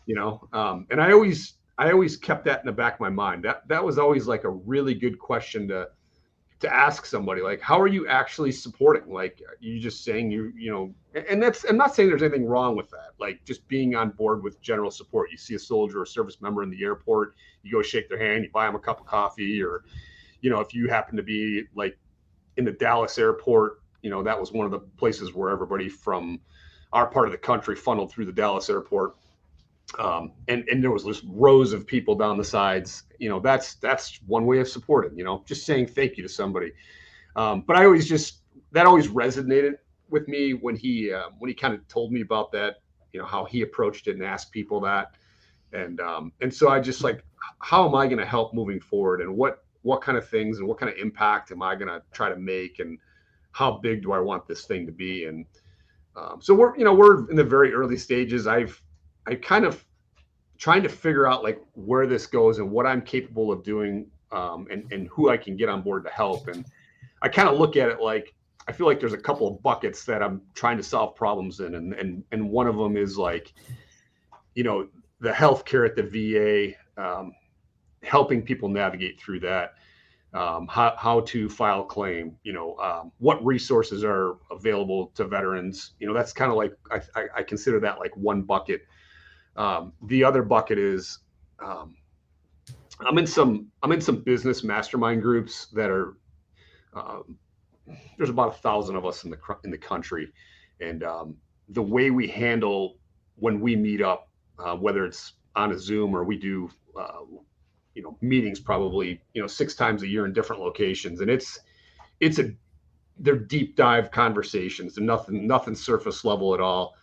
And I always kept that in the back of my mind. That was always like a really good question to ask somebody, like, how are you actually supporting? Like, you just saying and I'm not saying there's anything wrong with that. Like, just being on board with general support. You see a soldier or service member in the airport, you go shake their hand, you buy them a cup of coffee, or, if you happen to be like in the Dallas airport, that was one of the places where everybody from our part of the country funneled through the Dallas airport. And there was just rows of people down the sides. That's one way of supporting, just saying thank you to somebody. But that always resonated with me when he kind of told me about that, how he approached it and asked people that. And so I just like, how am I going to help moving forward, and what kind of things and what kind of impact am I going to try to make, and how big do I want this thing to be? And so we're in the very early stages. I kind of trying to figure out like where this goes and what I'm capable of doing, and who I can get on board to help. And I kind of look at it like, I feel like there's a couple of buckets that I'm trying to solve problems in. And one of them is like, the healthcare at the VA, helping people navigate through that, how to file a claim, what resources are available to veterans. That's kind of like, I consider that like one bucket. The other bucket is, I'm in some business mastermind groups that are, there's about 1,000 of us in the country. And, the way we handle when we meet up, whether it's on a Zoom or we do, meetings probably 6 times a year in different locations, and they're deep dive conversations. They're nothing surface level at all.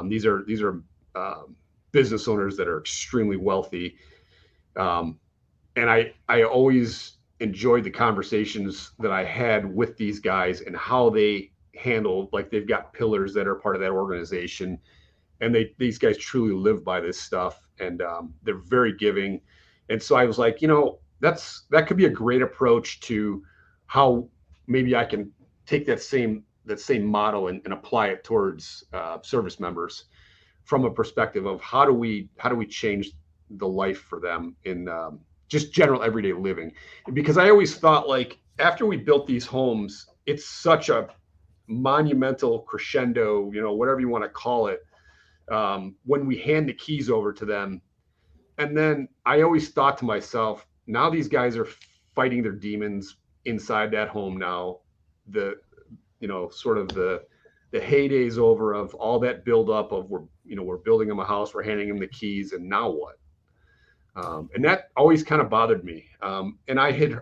These are business owners that are extremely wealthy, and I always enjoyed the conversations that I had with these guys and how they handle, like, they've got pillars that are part of that organization, and these guys truly live by this stuff, and they're very giving. And so I was like, that could be a great approach to how maybe I can take that same model and apply it towards service members from a perspective of how do we change the life for them in just general everyday living. Because I always thought, like, after we built these homes, it's such a monumental crescendo, whatever you want to call it, when we hand the keys over to them. And then I always thought to myself, now these guys are fighting their demons inside that home now. The sort of the heydays over of all that build up of we're building them a house, we're handing them the keys, and now what? And that always kind of bothered me. And I had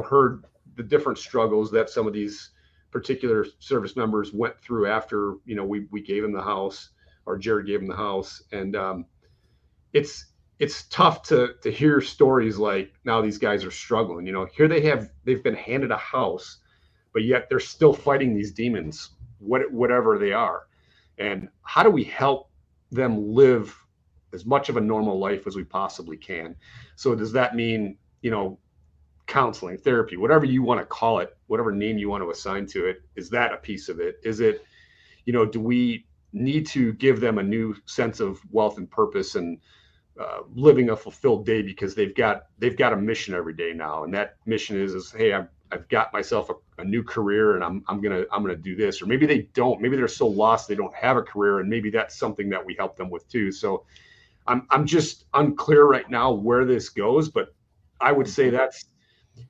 heard the different struggles that some of these particular service members went through after we gave them the house, or Jared gave them the house, and it's tough to hear stories like, now these guys are struggling. Here they've been handed a house, but yet they're still fighting these demons, whatever they are. And how do we help them live as much of a normal life as we possibly can? So does that mean, counseling, therapy, whatever you want to call it, whatever name you want to assign to it? Is that a piece of it? Is it, do we need to give them a new sense of wealth and purpose and living a fulfilled day, because they've got a mission every day now, and that mission is hey, I've got myself a new career, and I'm gonna do this. Or maybe they don't. Maybe they're so lost they don't have a career, and maybe that's something that we help them with too. So I'm just unclear right now where this goes, but I would say that's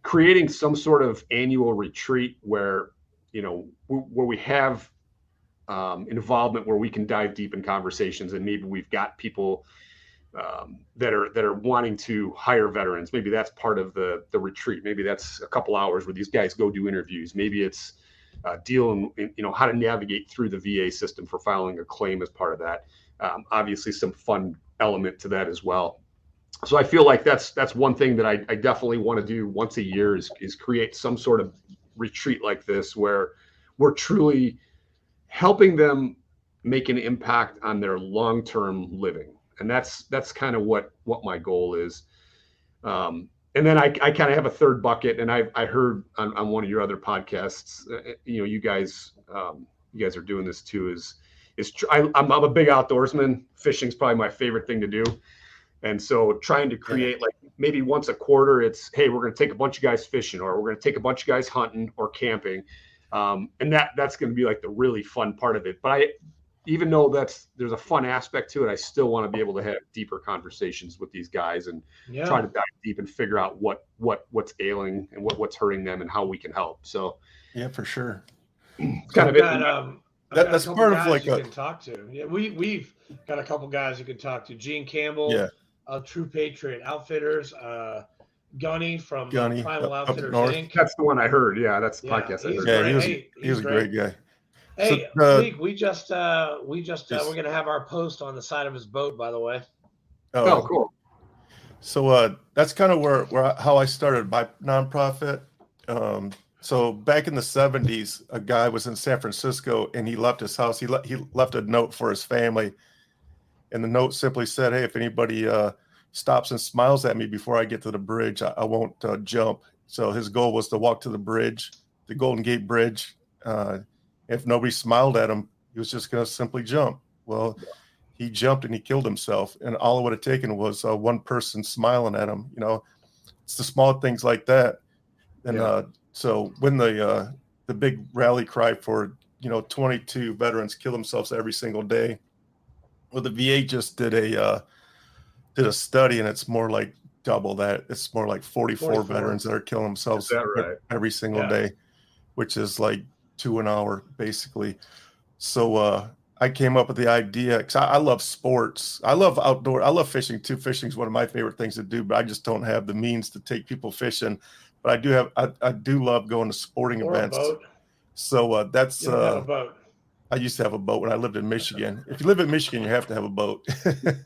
creating some sort of annual retreat where where we have involvement, where we can dive deep in conversations, and maybe we've got people that are wanting to hire veterans. Maybe that's part of the retreat. Maybe that's a couple hours where these guys go do interviews. Maybe it's dealing, how to navigate through the VA system for filing a claim as part of that. Obviously, some fun element to that as well. So I feel like that's one thing that I definitely want to do once a year is create some sort of retreat like this, where we're truly helping them make an impact on their long-term living. And that's kind of what my goal is. And then I kind of have a third bucket, and I heard on one of your other podcasts, you guys are doing this too. I'm a big outdoorsman. Fishing's probably my favorite thing to do. And so trying to create, like, maybe once a quarter, it's, hey, we're going to take a bunch of guys fishing, or we're going to take a bunch of guys hunting or camping. And that's going to be like the really fun part of it. But even though there's a fun aspect to it, I still want to be able to have deeper conversations with these guys and try to dive deep and figure out what's ailing and what's hurting them and how we can help. So yeah, for sure. It's kind of it. That's part of like you can talk to. Yeah, we've got a couple guys you can talk to. Gene Campbell, True Patriot Outfitters, Gunny from Primal Outfitters Inc. That's the one I heard. Yeah, that's the podcast I heard. Yeah, he was a great guy. Hey, we just we're gonna have our post on the side of his boat, by the way. Oh, cool. So that's kind of how I started my nonprofit. So back in the 70s, a guy was in San Francisco and he left his house. He left a note for his family, and the note simply said, "Hey, if anybody stops and smiles at me before I get to the bridge, I won't jump." So his goal was to walk to the bridge, the Golden Gate Bridge. If nobody smiled at him, he was just going to simply jump. Well, he jumped and he killed himself, and all it would have taken was one person smiling at him. It's the small things like that. And so when the big rally cry for 22 veterans kill themselves every single day, well, the VA just did a study, and it's more like double that. It's more like 44 veterans that are killing themselves every single day, which is like 2 an hour basically. So I came up with the idea because I love sports. I love outdoor. I love fishing too. Fishing is one of my favorite things to do, but I just don't have the means to take people fishing. But I do have. I do love going to sporting Or events. a boat. So that's. You don't have a boat. I used to have a boat when I lived in Michigan. If you live in Michigan, you have to have a boat.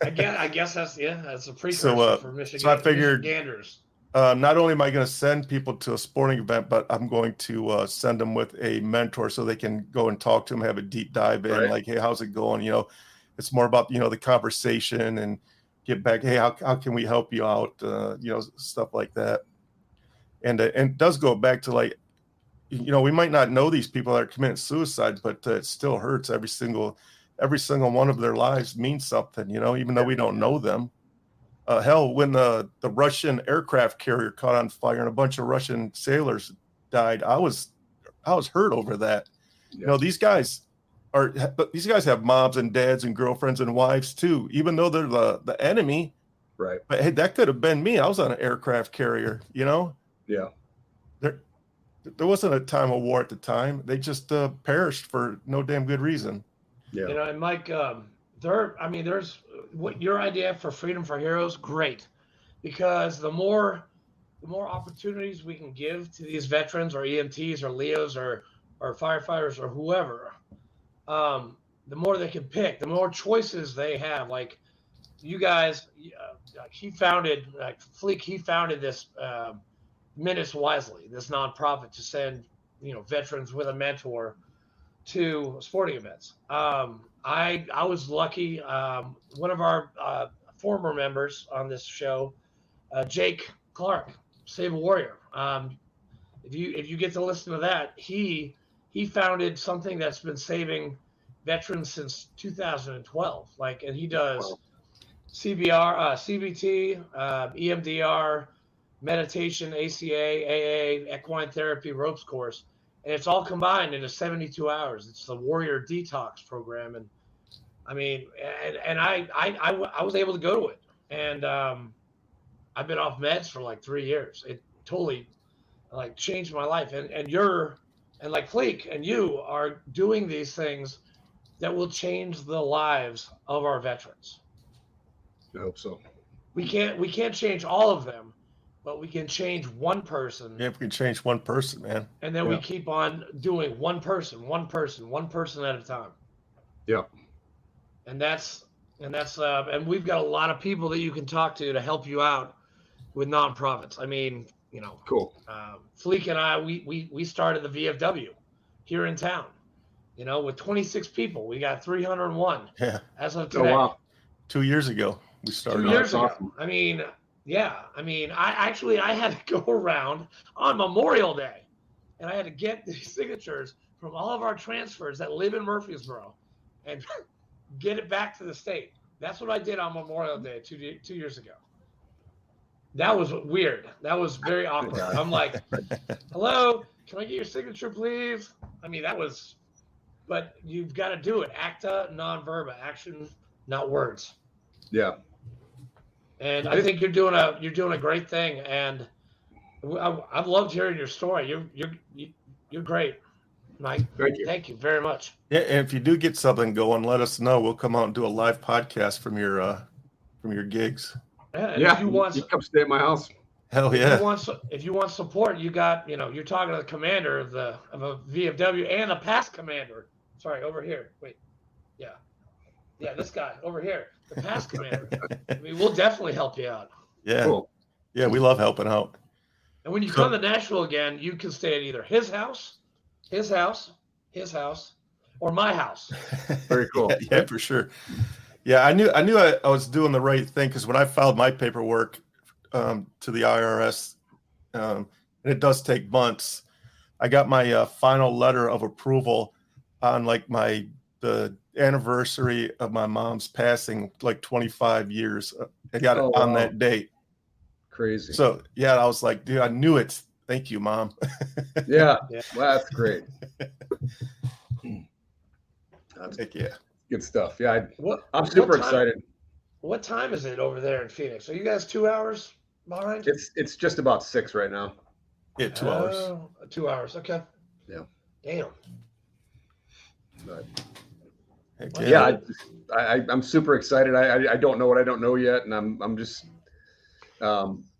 I guess that's a precursor for Michigan. So I figured Michiganders. Not only am I going to send people to a sporting event, but I'm going to send them with a mentor so they can go and talk to them, have a deep dive in, like, hey, how's it going? It's more about, the conversation and get back. Hey, how can we help you out? Stuff like that. And it does go back to like, we might not know these people that are committing suicide, but it still hurts. Every single one of their lives means something, even though we don't know them. Hell, when the Russian aircraft carrier caught on fire and a bunch of Russian sailors died, I was hurt over that. Yeah. These guys have moms and dads and girlfriends and wives too, even though they're the enemy. Right. But hey, that could have been me. I was on an aircraft carrier, Yeah. There wasn't a time of war at the time. They just perished for no damn good reason. Yeah. And Mike, there's what your idea for Freedom for Heroes, great, because the more opportunities we can give to these veterans or EMTs or LEOs or firefighters or whoever, the more they can pick, the more choices they have. Like you guys, he founded this Minutes Wisely, this nonprofit to send veterans with a mentor to sporting events. I was lucky. One of our former members on this show, Jake Clark, Save a Warrior. If you get to listen to that, he founded something that's been saving veterans since 2012. And he does CBR, CBT, EMDR, meditation, ACA, AA, equine therapy, ropes course. And it's all combined into 72 hours. It's the Warrior Detox program. And I mean, and I was able to go to it. And I've been off meds for like 3 years. It totally changed my life. And like Fleek and you are doing these things that will change the lives of our veterans. I hope so. We can't change all of them, but we can change one person. Yeah, if we can change one person, man. And then we keep on doing one person at a time. Yeah. And and we've got a lot of people that you can talk to help you out with nonprofits. I mean, cool. Fleek and I, we started the VFW here in town, with 26 people. We got 301 as of today. Oh, wow. 2 years ago we started. 2 years ago. Awesome. I mean, I had to go around on Memorial Day, and I had to get the signatures from all of our transfers that live in Murfreesboro and get it back to the state. That's what I did on Memorial Day 2 years ago. That was weird. That was very awkward. I'm like, hello, can I get your signature, please? I mean, but you've got to do it. Acta non verba, action, not words. Yeah. And I think you're doing a great thing, and I've loved hearing your story. You're great, Mike. Thank you. Thank you very much. Yeah, and if you do get something going, let us know. We'll come out and do a live podcast from your gigs. Yeah, you come stay at my house. Hell yeah! If you want support, you're talking to the commander of a VFW and a past commander. Sorry, over here. Wait, yeah, this guy over here, the past commander. I mean, we'll definitely help you out. Yeah, cool. Yeah, we love helping out. And when you come to Nashville again, you can stay at either his house, or my house. Very cool. Yeah, for sure. Yeah, I knew I was doing the right thing, because when I filed my paperwork to the IRS, and it does take months, I got my final letter of approval on the anniversary of my mom's passing, 25 years. I got it on that date. Crazy. So yeah, I was like, dude, I knew it. Thank you, Mom. Yeah. Well, that's great. Yeah. Good stuff. Yeah, I'm super excited. What time is it over there in Phoenix? Are you guys 2 hours behind? It's just about 6 right now. Yeah, 2 hours. 2 hours. Okay. Yeah. Damn. But Heck Well, Yeah, I'm super excited. I don't know what I don't know yet, and I'm just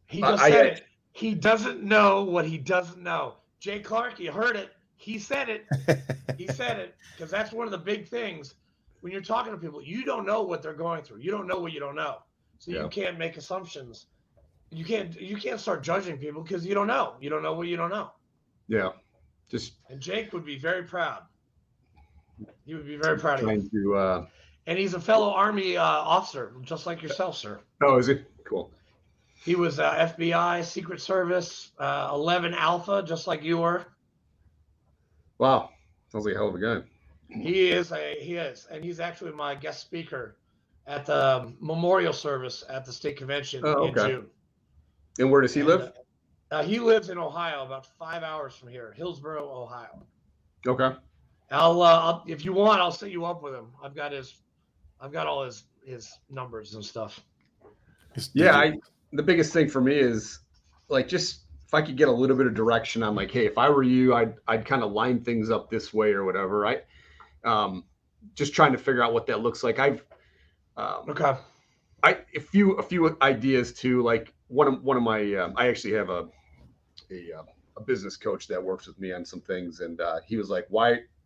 he just said it. He doesn't know what he doesn't know. Jay Clark, you heard it. He said it. He said it, because that's one of the big things when you're talking to people. You don't know what they're going through. You don't know what you don't know, so you can't make assumptions. You can't start judging people because you don't know. You don't know what you don't know. Yeah, just And Jake would be very proud. He would be very proud of trying you. to. And he's a fellow Army officer, just like yourself, sir. Oh, is it cool? He was FBI, Secret Service, 11 Alpha, just like you were. Wow, sounds like a hell of a guy. He is, and he's actually my guest speaker at the memorial service at the state convention in June. And where does he live? He lives in Ohio, about 5 hours from here, Hillsboro, Ohio. Okay. I'll if you want, I'll set you up with him. I've got all his numbers and stuff. Yeah, the biggest thing for me is like, just if I could get a little bit of direction on like, hey, if I were you, I'd kind of line things up this way or whatever, right? Just trying to figure out what that looks like. A few ideas too. Like one of my I actually have a business coach that works with me on some things, and he was like,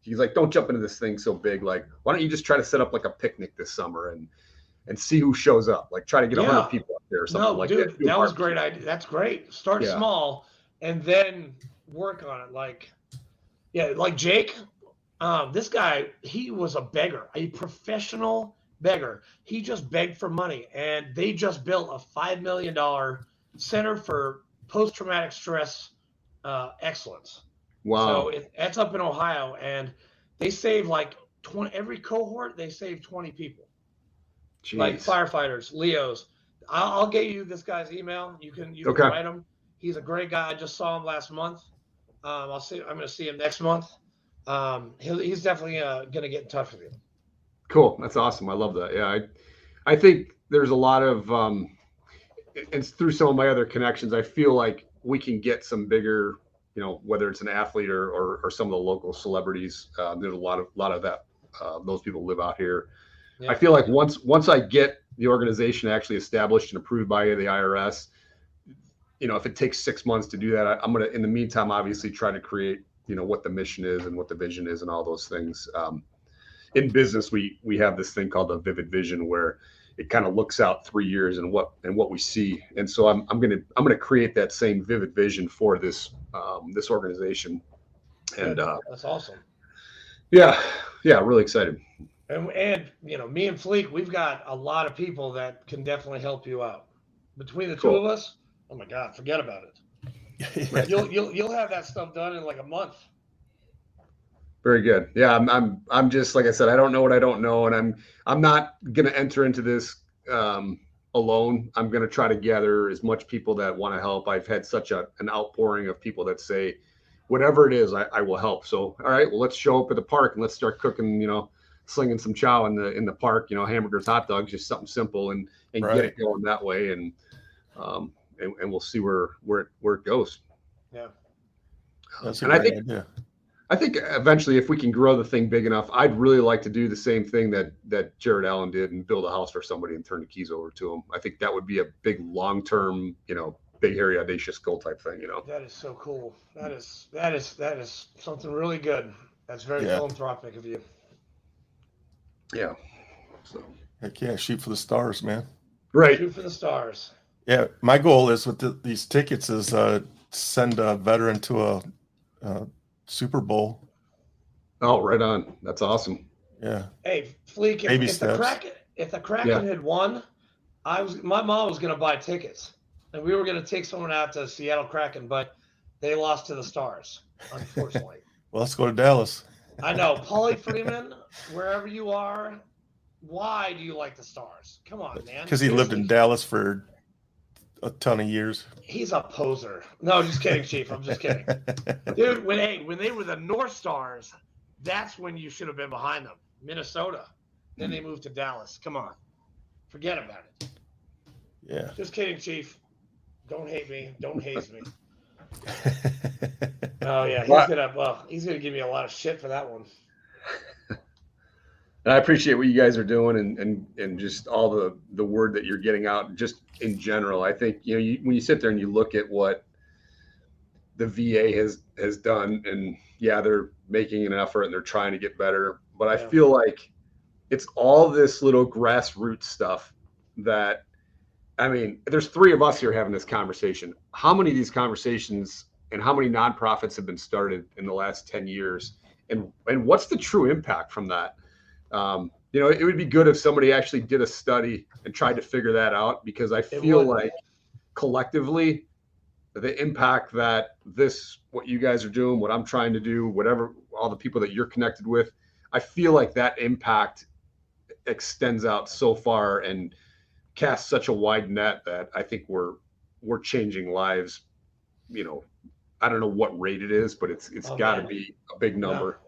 he's like, don't jump into this thing so big. Like, why don't you just try to set up like a picnic this summer and see who shows up? Like, try to get 100 people up there or something like that. That was a great idea. That's great. Start small and then work on it. Like Jake, this guy, he was a beggar, a professional beggar. He just begged for money, and they just built a $5 million center for post-traumatic stress excellence. Wow. So that's up in Ohio, and they save like 20, every cohort, they save 20 people. Jeez. Like firefighters, Leos. I'll get you this guy's email. You can write him. He's a great guy. I just saw him last month. I'm going to see him next month. He's definitely going to get in touch with you. Cool. That's awesome. I love that. Yeah. I think there's a lot of, and through some of my other connections, I feel like we can get some bigger, whether it's an athlete or some of the local celebrities. There's a lot of that. Those people live out here. Yeah. I feel like once I get the organization actually established and approved by the IRS, if it takes 6 months to do that, I'm going to, in the meantime, obviously try to create, what the mission is and what the vision is and all those things. In business, we have this thing called the vivid vision, where it kind of looks out 3 years and what we see. And so I'm going to create that same vivid vision for this organization. And that's awesome. Yeah, really excited. And me and Fleek, we've got a lot of people that can definitely help you out. Between the two of us, oh my God, forget about it. You'll have that stuff done in like a month. Very good. Yeah, I'm just, like I said, I don't know what I don't know, and I'm not gonna enter into this alone. I'm gonna try to gather as much people that want to help. I've had such an outpouring of people that say, whatever it is, I will help. So, all right, well, let's show up at the park and let's start cooking, slinging some chow in the park, hamburgers, hot dogs, just something simple and right. Get it going that way. And we'll see where it goes. Yeah. That's a great idea. I think eventually, if we can grow the thing big enough, I'd really like to do the same thing that Jared Allen did and build a house for somebody and turn the keys over to them. I think that would be a big long-term, big, hairy, audacious goal type thing, That is so cool. That is something really good. That's very philanthropic of you. Yeah. So. Heck yeah, shoot for the stars, man. Right. Shoot for the stars. Yeah, my goal is with these tickets is send a veteran to a Super Bowl. Oh, right on. That's awesome. Yeah. Hey, Fleek, if the Kraken had won, my mom was going to buy tickets, and we were going to take someone out to Seattle Kraken, but they lost to the Stars, unfortunately. Well, let's go to Dallas. I know. Paulie Freeman, wherever you are, why do you like the Stars? Come on, man. Because he lived in Dallas for a ton of years. He's a poser. No, just kidding, Chief. I'm just kidding. Dude, when they were the North Stars, that's when you should have been behind them. Minnesota. Then they moved to Dallas. Come on. Forget about it. Yeah. Just kidding, Chief. Don't hate me. Don't haze me. Oh yeah, he's gonna give me a lot of shit for that one. And I appreciate what you guys are doing and just all the word that you're getting out just in general. I think, when you sit there and you look at what the VA has done, and yeah, they're making an effort and they're trying to get better. But I feel like it's all this little grassroots stuff that, I mean, there's three of us here having this conversation. How many of these conversations and how many nonprofits have been started in the last 10 years? And what's the true impact from that? It would be good if somebody actually did a study and tried to figure that out, because I feel like collectively the impact that what you guys are doing, what I'm trying to do, whatever, all the people that you're connected with, I feel like that impact extends out so far and casts such a wide net that I think we're changing lives. I don't know what rate it is, but it's got to be a big number.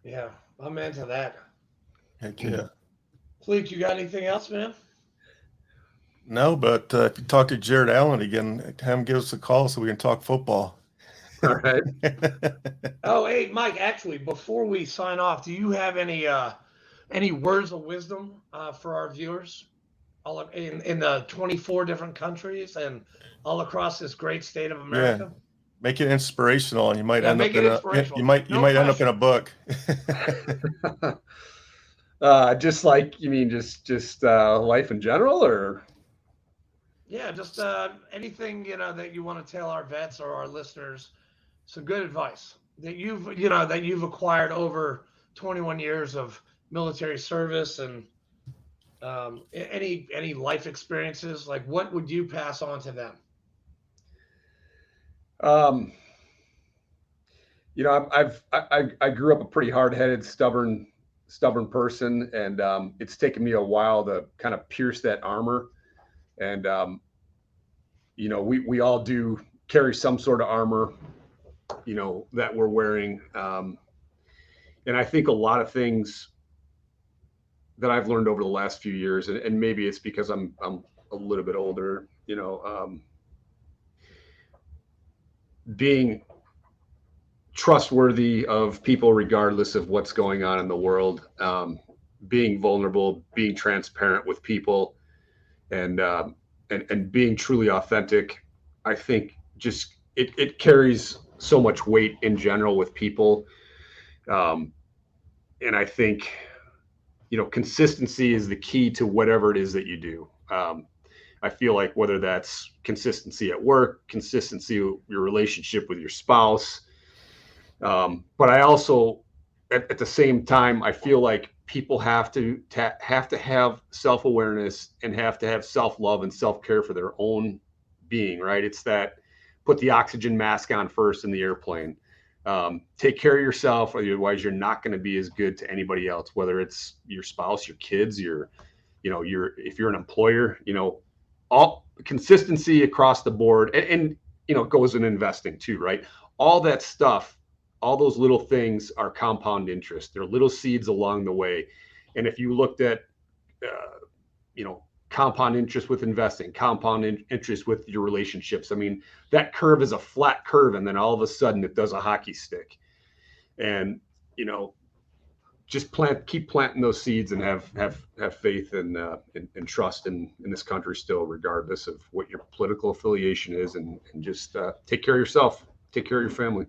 Yeah, I'm into that. Heck yeah. Fleek, you got anything else, man? No, but if you talk to Jared Allen again, have him give us a call so we can talk football. All right. Oh, hey, Mike, actually, before we sign off, do you have any words of wisdom for our viewers all in the 24 different countries and all across this great state of America? Yeah. Make it inspirational, and you might end up in end up in a book. Just like, you mean just life in general, or? Yeah, just anything that you want to tell our vets or our listeners, some good advice that you've acquired over 21 years of military service, and any life experiences. Like, what would you pass on to them? I grew up a pretty hard-headed, stubborn person, and it's taken me a while to kind of pierce that armor. And we all do carry some sort of armor, that we're wearing. And I think a lot of things that I've learned over the last few years, and maybe it's because I'm a little bit older, being trustworthy of people regardless of what's going on in the world, being vulnerable, being transparent with people, and being truly authentic. I think just it carries so much weight in general with people. And I think, consistency is the key to whatever it is that you do. I feel like whether that's consistency at work, consistency with your relationship with your spouse. But I also, at the same time, I feel like people have to have self-awareness and have to have self-love and self-care for their own being, right? It's that put the oxygen mask on first in the airplane. Take care of yourself, otherwise you're not going to be as good to anybody else, whether it's your spouse, your kids, if you're an employer, all consistency across the board, and goes in investing too, right? All that stuff, all those little things are compound interest. They're little seeds along the way. And if you looked at, compound interest with investing, compound interest with your relationships, I mean, that curve is a flat curve, and then all of a sudden it does a hockey stick. And, just keep planting those seeds, and have faith and trust in this country still, regardless of what your political affiliation is, and just take care of yourself, take care of your family.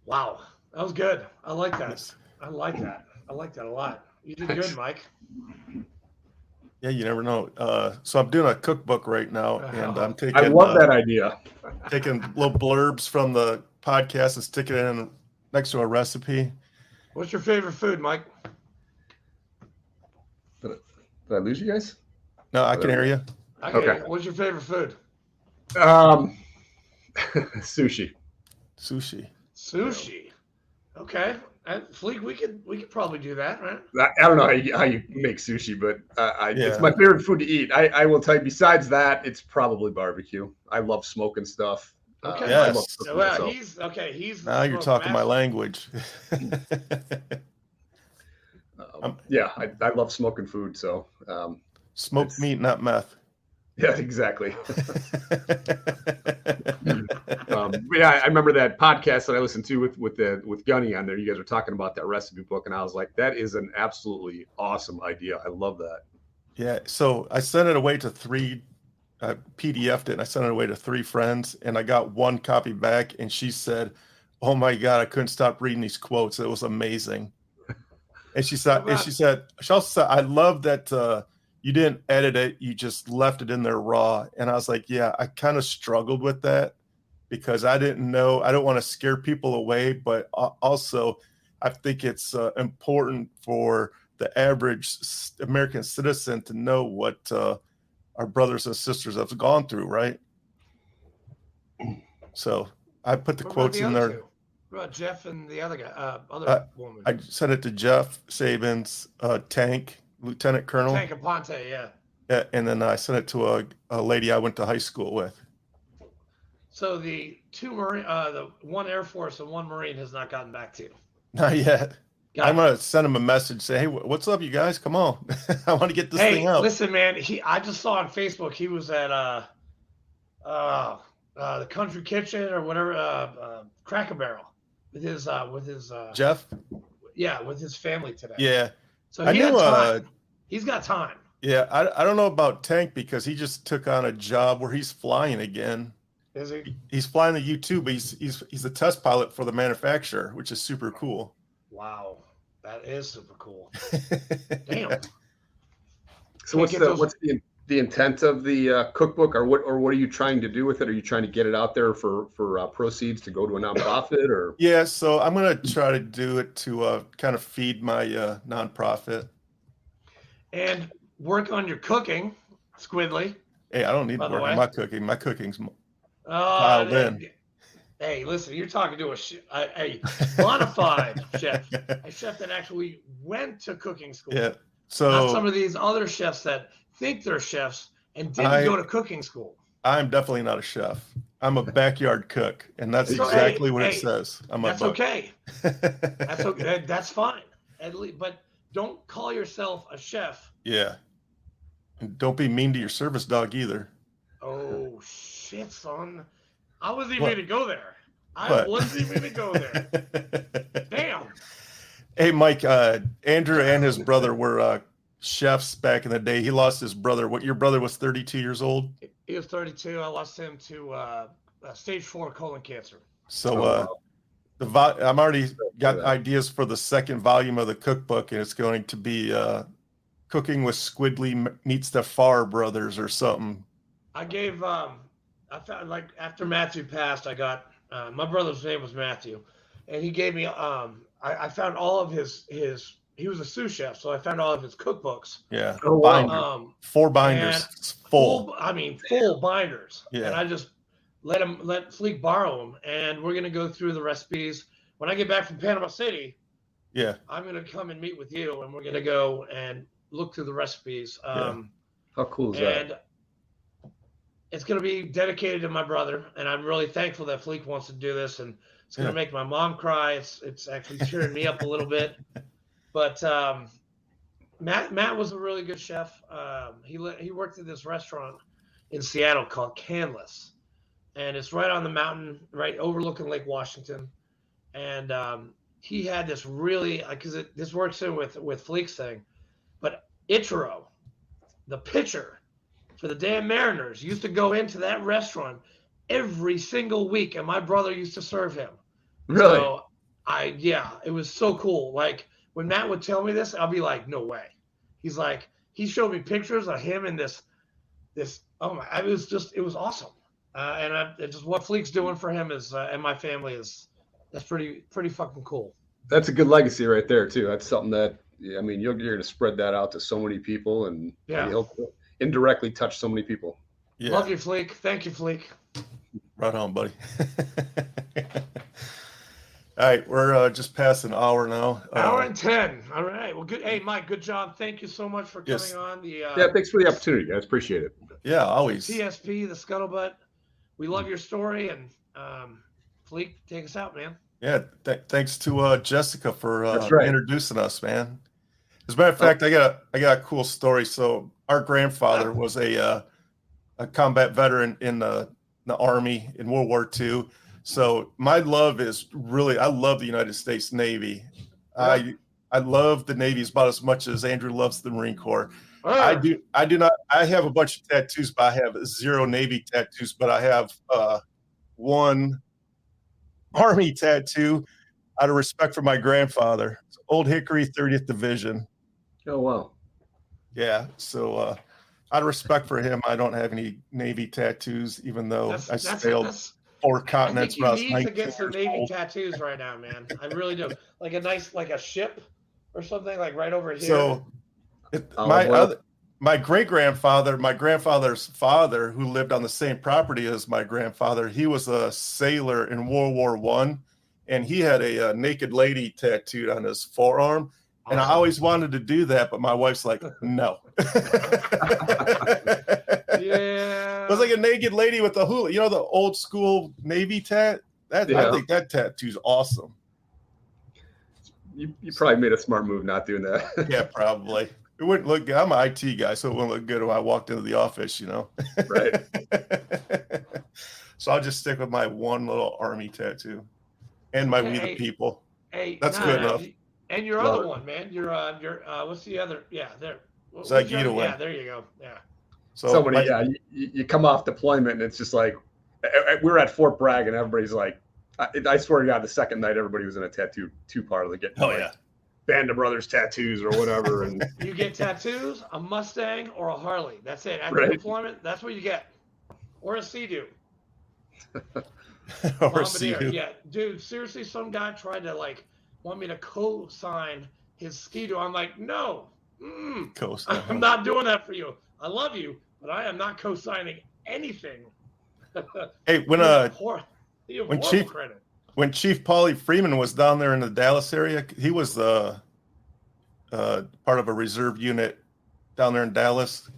Wow, that was good. I like that. I like that a lot. You did good, Mike. Yeah, you never know. So I'm doing a cookbook right now, and I'm taking. I love that idea. Taking little blurbs from the podcast and sticking it in next to a recipe. What's your favorite food, Mike? Did I lose you guys? No, I can hear you. Okay. What's your favorite food? Sushi. Sushi. Okay. Fleek, we could probably do that, right? I don't know how you make sushi, but it's my favorite food to eat. I will tell you, besides that, it's probably barbecue. I love smoking stuff. Okay. Yes. Well, he's now you're talking my language. Yeah, I love smoking food. So smoked meat, not meth. Yeah, exactly. Yeah, I remember that podcast that I listened to with Gunny on there. You guys were talking about that recipe book, and I was like, that is an absolutely awesome idea. I love that. Yeah, so I sent it away to three, PDF'd it, and I sent it away to three friends, and I got one copy back, and she said, "Oh my God, I couldn't stop reading these quotes. It was amazing." And she said, she also said, "I love that you didn't edit it; you just left it in there raw." And I was like, "Yeah, I kind of struggled with that because I didn't know. I don't want to scare people away, but also, I think it's important for the average American citizen to know what our brothers and sisters have gone through, right?" So I put the What about quotes the in other there. two? What about Jeff and the other guy, other woman? I sent it to Jeff Sabins, Tank, Lieutenant Colonel. Tank and Ponte, yeah. And then I sent it to a lady I went to high school with. So the two Marine, the one Air Force and one Marine has not gotten back to you. Not yet. Got I'm it. gonna send him a message, say, "Hey, what's up, you guys? Come on, I want to get this thing Hey, out." listen, man. I just saw on Facebook he was at the Country Kitchen or whatever, Cracker Barrel with his Jeff. yeah, with his family today. Yeah, So I he knew. had time. He's got time. Yeah, I don't know about Tank because he just took on a job where he's flying again. Is he? He's flying the U-2, but he's a test pilot for the manufacturer, which is super cool. Wow, that is super cool. Damn. So what's the intent of the cookbook, or what are you trying to do with it? Are you trying to get it out there for proceeds to go to a nonprofit, or? Yeah, so I'm gonna try to do it to kind of feed my nonprofit. And work on your cooking, Squidly. Hey, I don't need to By the work way. on my cooking. My cooking's piled in. Hey, listen, you're talking to a bona fide chef, a chef that actually went to cooking school. Yeah. Not So some of these other chefs that think they're chefs and didn't go to cooking school. I'm definitely not a chef. I'm a backyard cook, and that's So, exactly what it hey, says. That's okay. That's okay. That's fine. At least, but don't call yourself a chef. Yeah. And don't be mean to your service dog either. Oh shit, son! I wasn't even What? going to go there. I What? wasn't even going to go there. Damn. Hey, Mike, Andrew and his brother were chefs back in the day. He lost his brother. Your brother was 32 years old? He was 32. I lost him to stage 4 colon cancer. So I'm already got ideas for the second volume of the cookbook, and it's going to be Cooking with Squidly meets the Farr brothers or something. I gave I found, like, after Matthew passed, I got my brother's name was Matthew, and he gave me I found all of his he was a sous chef, so I found all of his cookbooks. Yeah. Oh, wow. 4 binders. It's full. Full binders. Yeah. And I just let Fleek borrow them, and we're gonna go through the recipes. When I get back from Panama City, Yeah. I'm gonna come and meet with you, and we're gonna go and look through the recipes. Yeah. How cool is that? And it's going to be dedicated to my brother, and I'm really thankful that Fleek wants to do this, and it's going to make my mom cry. It's actually cheering me up a little bit. But Matt was a really good chef. He worked at this restaurant in Seattle called Canlis, and it's right on the mountain, right overlooking Lake Washington. And he had this really, because this works in with Fleek's thing, but Ichiro, the pitcher for the damn Mariners, used to go into that restaurant every single week, and my brother used to serve him. Really? So it was so cool. Like, when Matt would tell me this, I'll be like, no way. He's like, he showed me pictures of him in this. Oh my! It was awesome. And just what Fleek's doing for him is and my family that's pretty fucking cool. That's a good legacy right there too. That's something that, I mean, you're going to spread that out to so many people, and you'll indirectly touch so many people. Yeah. Love you, Fleek. Thank you, Fleek. Right on, buddy. All right, we're just past an hour now. Hour and 10. All right. Well, good. Hey, Mike, good job. Thank you so much for coming on. Yeah, thanks for the opportunity, guys. Appreciate it. Yeah, always. TSP, the Scuttlebutt. We love your story, and Fleek, take us out, man. Yeah, thanks to Jessica for introducing us, man. As a matter of fact, I got a cool story. So our grandfather was a a combat veteran in the Army in World War II. So my love is really, I love the United States Navy. Yeah. I love the Navy about as much as Andrew loves the Marine Corps. Arr. I do not. I have a bunch of tattoos, but I have 0 Navy tattoos. But I have 1 Army tattoo out of respect for my grandfather. It's Old Hickory 30th Division. Oh wow. Yeah. So out of respect for him, I don't have any Navy tattoos, even though I sailed 4 I continents. think you when I was need to 19 get some years Navy old. tattoos right now, man. I really do. Like a nice, like a ship or something, like right over here. So my great grandfather, my grandfather's father, who lived on the same property as my grandfather, he was a sailor in World War I, and he had a naked lady tattooed on his forearm. And I always wanted to do that, but my wife's like, no. Yeah. It was like a naked lady with a hula, the old school Navy tat. I think that tattoo's awesome. You probably made a smart move not doing that. Yeah, probably. It wouldn't look good. I'm an IT guy, so it wouldn't look good when I walked into the office, Right. So I'll just stick with my 1 little Army tattoo and my We the People. Hey, That's good enough. And your other one, man. Your what's the other? Yeah, there. Zagita one. Yeah, there you go. Yeah. So you come off deployment and it's just like we're at Fort Bragg and everybody's like, I swear to God, the second night everybody was in a tattoo parlor getting Band of Brothers tattoos or whatever, and you get tattoos, a Mustang or a Harley. That's it. After Right. deployment, that's what you get, or a Sea-Doo. or a Sea-Doo. Yeah, dude. Seriously, some guy tried to want me to co-sign his Ski-Doo. I'm like, no, I'm not doing that for you. I love you, but I am not co-signing anything. Hey, when Chief Paulie Freeman was down there in the Dallas area, he was part of a reserve unit down there in Dallas,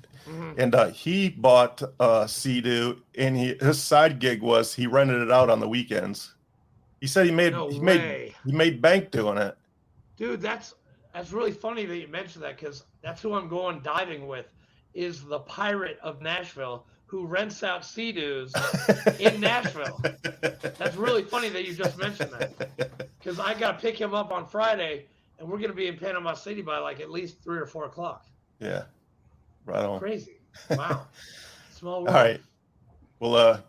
and he bought a Sea-Doo, and his side gig was he rented it out on the weekends. He said he made bank doing it. Dude, that's really funny that you mentioned that, because that's who I'm going diving with, is the Pirate of Nashville, who rents out Sea-Doos in Nashville. That's really funny that you just mentioned that, because I got to pick him up on Friday, and we're going to be in Panama City by at least 3 or 4 o'clock. Yeah, right on. Crazy. Wow. Small world. All right. Well,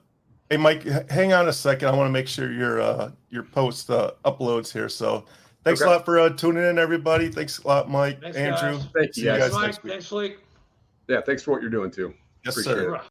hey, Mike, hang on a second. I want to make sure your post uploads here. So thanks a lot for tuning in, everybody. Thanks a lot, Mike. Thanks, Andrew. guys. Thank you guys. Mike. Thanks, Sleek. Yeah, thanks for what you're doing too. Yes, Appreciate sir. it.